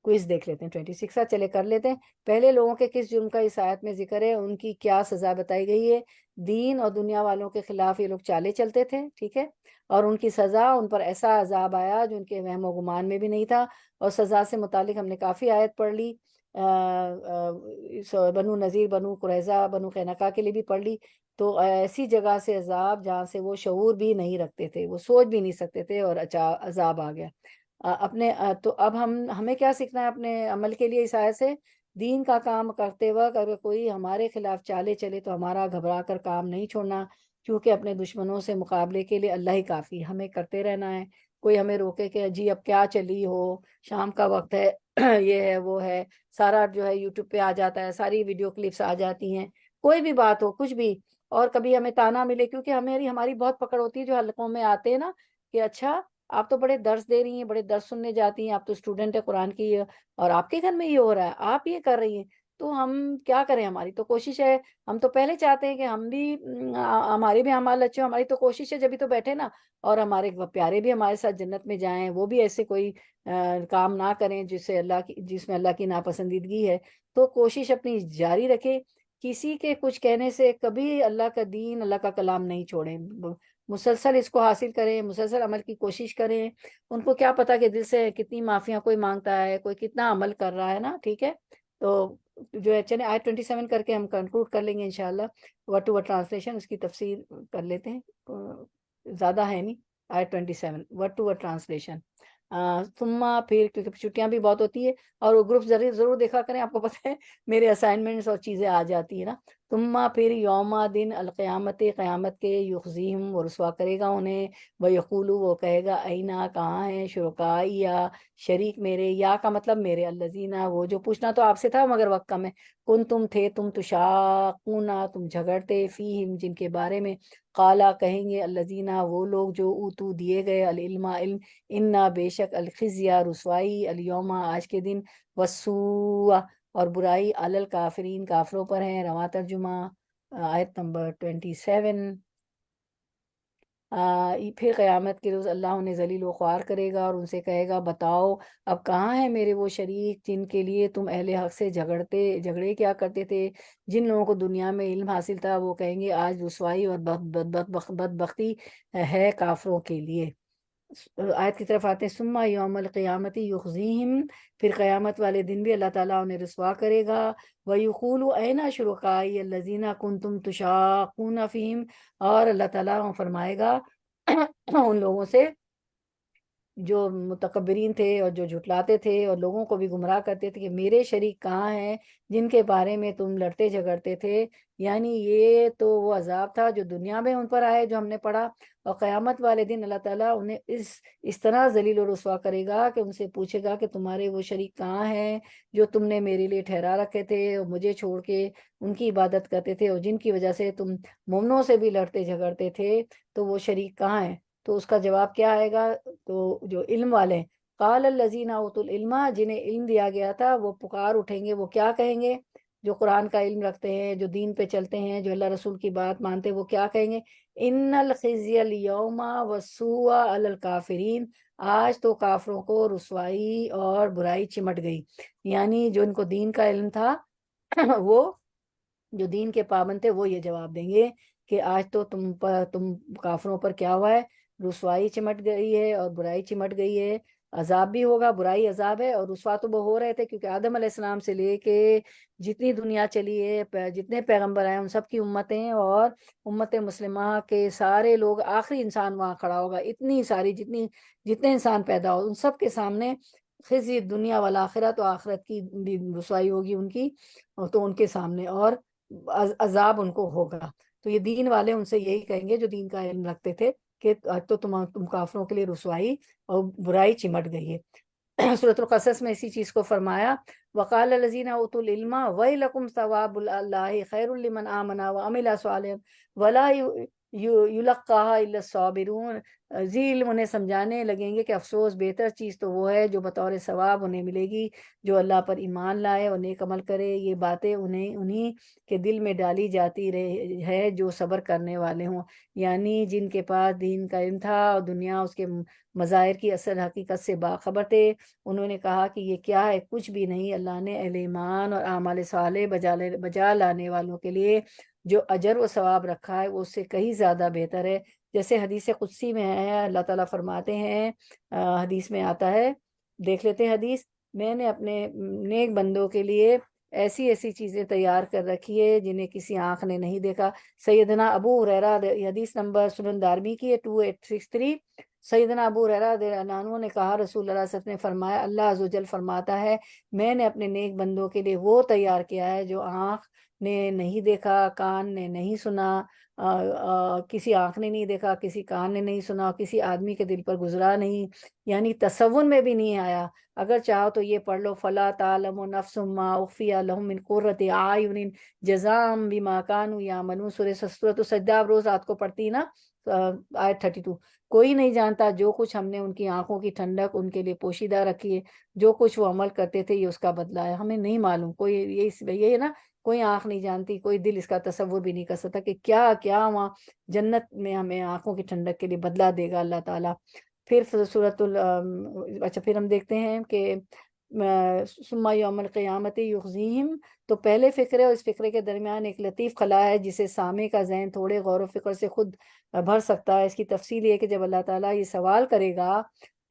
کوئز دیکھ لیتے ہیں. 26 کا چلے کر لیتے ہیں. پہلے لوگوں کے کس جرم کا اس آیت میں ذکر ہے، ان کی کیا سزا بتائی گئی ہے. دین اور دنیا والوں کے خلاف یہ لوگ چالے چلتے تھے، ٹھیک ہے، اور ان کی سزا، ان پر ایسا عذاب آیا جو ان کے وہم و گمان میں بھی نہیں تھا. اور سزا سے متعلق ہم نے کافی آیت پڑھ لی، بنو نذیر، بنو قریظہ، بنو قینقاع کے لیے بھی پڑھ لی. تو ایسی جگہ سے عذاب جہاں سے وہ شعور بھی نہیں رکھتے تھے، وہ سوچ بھی نہیں سکتے تھے، اور عذاب آ گیا. تو اب ہمیں کیا سیکھنا ہے اپنے عمل کے لیے اس آیت سے؟ دین کا کام کرتے وقت اگر کوئی ہمارے خلاف چالے چلے تو ہمارا گھبرا کر کام نہیں چھوڑنا، کیونکہ اپنے دشمنوں سے مقابلے کے لیے اللہ ہی کافی، ہمیں کرتے رہنا ہے. کوئی ہمیں روکے کہ جی اب کیا چلی ہو، شام کا وقت ہے، یہ ہے وہ ہے، سارا جو ہے یوٹیوب پہ آ جاتا ہے، ساری ویڈیو کلپس آ جاتی ہیں، کوئی بھی بات ہو، کچھ بھی. اور کبھی ہمیں تانا ملے، کیونکہ ہماری بہت پکڑ ہوتی ہے جو حلقوں میں آتے ہیں نا، کہ اچھا آپ تو بڑے درس دے رہی ہیں، بڑے درس سننے جاتی ہیں، آپ تو اسٹوڈنٹ ہے قرآن کی، اور آپ کے گھر میں یہ ہو رہا ہے، آپ یہ کر رہی ہیں. تو ہم کیا کریں؟ ہماری تو کوشش ہے، ہم تو پہلے چاہتے ہیں کہ ہم بھی ہمارے بھی اعمال اچھے، ہماری تو کوشش ہے جبھی تو بیٹھے نا، اور ہمارے پیارے بھی ہمارے ساتھ جنت میں جائیں، وہ بھی ایسے کوئی کام نہ کریں جس میں اللہ کی ناپسندیدگی ہے. تو کوشش اپنی جاری رکھے، کسی کے کچھ کہنے سے کبھی اللہ کا دین، اللہ کا کلام نہیں چھوڑیں، مسلسل اس کو حاصل کریں، مسلسل عمل کی کوشش کریں. ان کو کیا پتا کہ دل سے کتنی معافیاں کوئی مانگتا ہے، کوئی کتنا عمل کر رہا ہے نا، ٹھیک ہے. تو جو ہے چلیں آیت 27 کر کے ہم کنکلوڈ کر لیں گے انشاءاللہ. ورڈ ٹو ورڈ ٹرانسلیشن اس کی تفسیر کر لیتے ہیں، زیادہ ہے نہیں. آیت 27 ورڈ ٹو ورڈ ٹرانسلیشن. ثم پھر، کیونکہ چھٹیاں بھی بہت ہوتی ہے، اور وہ گروپ ضرور دیکھا کریں، آپ کو پتہ ہے میرے اسائنمنٹس اور چیزیں آ جاتی ہیں نا. ثم پھر یوم دن القیامت، قیامت کے، یخزیہم وہ رسوا کرے گا انہیں، وَيَقُولُ وہ کہے گا اینا کہاں ہیں، شرکائی یا شریک میرے، یا کا مطلب میرے، الذین وہ جو پوچھنا تو آپ سے تھا مگر وقت کم ہے، کن تم تھے تم تشاقون تم جھگڑتے، فیہم جن کے بارے میں، قالا کہیں گے الذین وہ لوگ جو اوتو دیے گئے، العلم علم، انا بے شک، الخزی رسوائی، الیوم آج کے دن، والسوء اور برائی، علی الکافرین کافروں پر ہیں. رواں ترجمہ آیت نمبر 27. پھر قیامت کے روز اللہ انہیں ذلیل و خوار کرے گا اور ان سے کہے گا بتاؤ اب کہاں ہیں میرے وہ شریک جن کے لیے تم اہل حق سے جھگڑے کیا کرتے تھے. جن لوگوں کو دنیا میں علم حاصل تھا وہ کہیں گے آج رسوائی اور بدبختی ہے کافروں کے لیے. آیت کی طرف آتے ہیں. ثم یوم القیامت یخزیہم پھر قیامت والے دن بھی اللہ تعالیٰ انہیں رسوا کرے گا. وَيَقُولُ أَيْنَ شُرَكَائِيَ الَّذِينَ كُنتُمْ تُشَاقُونَ فِيهِمْ اور اللہ تعالیٰ فرمائے گا ان لوگوں سے جو متکبرین تھے اور جو جھٹلاتے تھے اور لوگوں کو بھی گمراہ کرتے تھے کہ میرے شریک کہاں ہیں جن کے بارے میں تم لڑتے جھگڑتے تھے. یعنی یہ تو وہ عذاب تھا جو دنیا میں ان پر آئے جو ہم نے پڑھا، اور قیامت والے دن اللہ تعالیٰ انہیں اس طرح ذلیل و رسوا کرے گا کہ ان سے پوچھے گا کہ تمہارے وہ شریک کہاں ہیں جو تم نے میرے لیے ٹھہرا رکھے تھے اور مجھے چھوڑ کے ان کی عبادت کرتے تھے اور جن کی وجہ سے تم مومنوں سے بھی لڑتے جھگڑتے تھے، تو وہ شریک کہاں ہیں؟ تو اس کا جواب کیا آئے گا؟ تو جو علم والے ہیں، قال الذین اوتوا العلم جنہیں علم دیا گیا تھا وہ پکار اٹھیں گے، وہ کیا کہیں گے؟ جو قرآن کا علم رکھتے ہیں، جو دین پہ چلتے ہیں، جو اللہ رسول کی بات مانتے ہیں، وہ کیا کہیں گے؟ ان الخزی الیوم والسوء علی الکافرین آج تو کافروں کو رسوائی اور برائی چمٹ گئی. یعنی جو ان کو دین کا علم تھا وہ جو دین کے پابند تھے وہ یہ جواب دیں گے کہ آج تو تم کافروں پر کیا ہوا ہے، رسوائی چمٹ گئی ہے اور برائی چمٹ گئی ہے، عذاب بھی ہوگا، برائی عذاب ہے۔ اور رسوا تو وہ ہو رہے تھے کیونکہ آدم علیہ السلام سے لے کے جتنی دنیا چلی ہے، جتنے پیغمبر آئے ان سب کی امتیں اور امت مسلمہ کے سارے لوگ، آخری انسان وہاں کھڑا ہوگا، اتنی ساری جتنے انسان پیدا ہو ان سب کے سامنے خزی دنیا والآخرہ، تو آخرت کی بھی رسوائی ہوگی ان کی، تو ان کے سامنے اور عذاب ان کو ہوگا۔ تو یہ دین والے ان سے یہی کہیں گے جو دین کا علم رکھتے تھے کہ آج تو تم کافروں کے لیے رسوائی اور برائی چمٹ گئی ہے۔ سورۃ القصص میں اسی چیز کو فرمایا، وقال الذین اوتوا العلم ویلکم ثواب اللہ خیر لمن آمن وعمل صالحا ولا یلقاها الا الصابرون۔ ذی علم انہیں سمجھانے لگیں گے کہ افسوس، بہتر چیز تو وہ ہے جو بطور ثواب انہیں ملے گی جو اللہ پر ایمان لائے اور نیک عمل کرے۔ یہ باتیں انہیں کے دل میں ڈالی جاتی ہے جو صبر کرنے والے ہوں، یعنی جن کے پاس دین کا علم تھا اور دنیا اس کے مظاہر کی اصل حقیقت سے باخبر تھے۔ انہوں نے کہا کہ یہ کیا ہے، کچھ بھی نہیں، اللہ نے اہل ایمان اور اعمال صالح بجا لانے والوں کے لیے جو اجر و ثواب رکھا ہے وہ اس سے کہیں زیادہ بہتر ہے۔ جیسے حدیث قدسی میں ہے، اللہ تعالیٰ فرماتے ہیں، حدیث میں آتا ہے، دیکھ لیتے ہیں حدیث، میں نے اپنے نیک بندوں کے لیے ایسی ایسی چیزیں تیار کر رکھی ہے جنہیں کسی آنکھ نے نہیں دیکھا۔ سیدنا ابو ہریرہ، حدیث نمبر سنن دارمی کی ہے 2863، سیدنا ابو ہریرہ رضی اللہ عنہ نے کہا رسول اللہ صلی اللہ علیہ وسلم نے فرمایا، اللہ عز و جل فرماتا ہے میں نے اپنے نیک بندوں کے لیے وہ تیار کیا ہے جو آنکھ نے نہیں دیکھا، کان نے نہیں سنا، کسی آنکھ نے نہیں دیکھا، کسی کان نے نہیں سنا، کسی آدمی کے دل پر گزرا نہیں، یعنی تصور میں بھی نہیں آیا۔ اگر چاہو تو یہ پڑھ لو، فلا تعلم نفس ما اخفی لهم من قرۃ اعین جزاء بما كانوا یعملون۔ سورۃ السجدہ آپ روز رات کو پڑھتی ہے نا، آیت 32، کوئی نہیں جانتا جو کچھ ہم نے ان کی آنکھوں کی ٹھنڈک ان کے لیے پوشیدہ رکھی ہے، جو کچھ وہ عمل کرتے تھے یہ اس کا بدلہ ہے۔ ہمیں نہیں معلوم، کوئی یہ ہے نا، کوئی آنکھ نہیں جانتی، کوئی دل اس کا تصور بھی نہیں کر سکتا کہ کیا کیا وہاں جنت میں ہمیں آنکھوں کی ٹھنڈک کے لیے بدلہ دے گا اللہ تعالیٰ۔ پھر اچھا پھر ہم دیکھتے ہیں کہ ثم یوم القیامت یخزیہم، تو پہلے فقرے اور اس فقرے کے درمیان ایک لطیف خلا ہے جسے سامع کا ذہن تھوڑے غور و فکر سے خود بھر سکتا ہے۔ اس کی تفصیل یہ کہ جب اللہ تعالیٰ یہ سوال کرے گا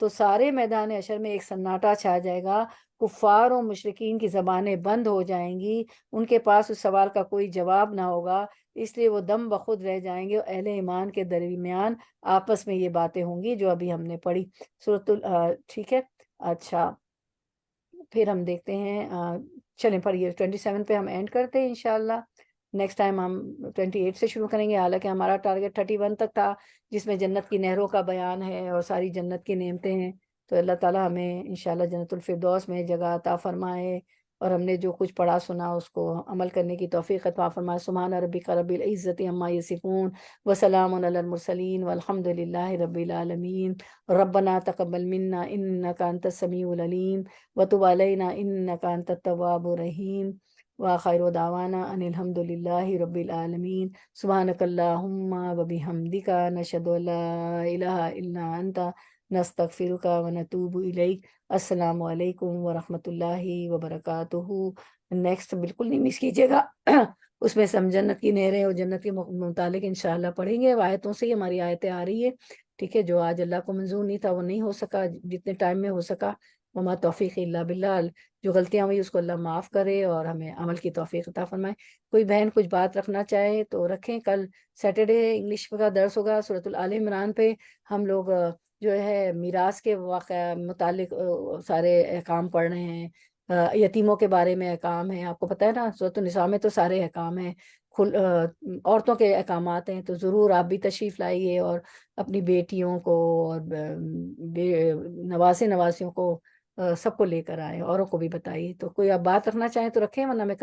تو سارے میدان حشر میں ایک سناٹا چھا جائے گا، کفار و مشرکین کی زبانیں بند ہو جائیں گی، ان کے پاس اس سوال کا کوئی جواب نہ ہوگا، اس لیے وہ دم بخود رہ جائیں گے، اور اہل ایمان کے درمیان آپس میں یہ باتیں ہوں گی جو ابھی ہم نے پڑھی۔ ٹھیک ہے، اچھا پھر ہم دیکھتے ہیں، چلیں پڑھیے 27 پہ ہم اینڈ کرتے ہیں انشاءاللہ۔ نیکسٹ ٹائم ہم 28 سے شروع کریں گے، حالانکہ ہمارا ٹارگیٹ 31 تک تھا جس میں جنت کی نہروں کا بیان ہے اور ساری جنت کی نعمتیں ہیں۔ تو اللہ تعالیٰ ہمیں انشاءاللہ جنت الفردوس میں جگہ عطا فرمائے، اور ہم نے جو کچھ پڑھا سنا اس کو عمل کرنے کی توفیق عطا فرمائے۔ سبحان ربک رب العزت عما یصفون وسلام علی المرسلین والحمد للہ رب العالمین۔ ربنا تقبل منا انک انت السمیع العلیم وتب علینا انک انت التواب الرحیم، وآخر دعوانا ان الحمد للہ رب العالمین۔ سبحانک اللہم وبحمدک، نشہد ان لا الہ الا انت، نستغفرک ونتوب الیک۔ السلام علیکم ورحمۃ اللہ وبرکاتہ۔ نیکسٹ بالکل نہیں مس کیجیے گا، اس میں سے ہم جنت کی نہریں اور جنت کے متعلق انشاءاللہ پڑھیں گے، آیتوں سے ہی ہماری آیتیں آ رہی ہے، ٹھیک ہے، جو آج اللہ کو منظور نہیں تھا وہ نہیں ہو سکا، جتنے ٹائم میں ہو سکا، وما توفیق الا باللہ، جو غلطیاں ہوئی اس کو اللہ معاف کرے اور ہمیں عمل کی توفیق عطا فرمائے۔ کوئی بہن کچھ بات رکھنا چاہے تو رکھیں، کل سیٹرڈے انگلش کا درس ہوگا سورۃ آل عمران پہ، ہم لوگ جو ہے میراث کے واقعہ متعلق سارے احکام پڑھ رہے ہیں، یتیموں کے بارے میں احکام ہیں، آپ کو پتہ ہے نا سورۃ النساء میں تو سارے احکام ہیں، عورتوں کے احکامات ہیں، تو ضرور آپ بھی تشریف لائیے اور اپنی بیٹیوں کو اور نواسیوں کو سب کو لے کر آئے، اوروں کو بھی بتائیے۔ تو کوئی آپ بات رکھنا چاہیں تو رکھیں، ورنہ میں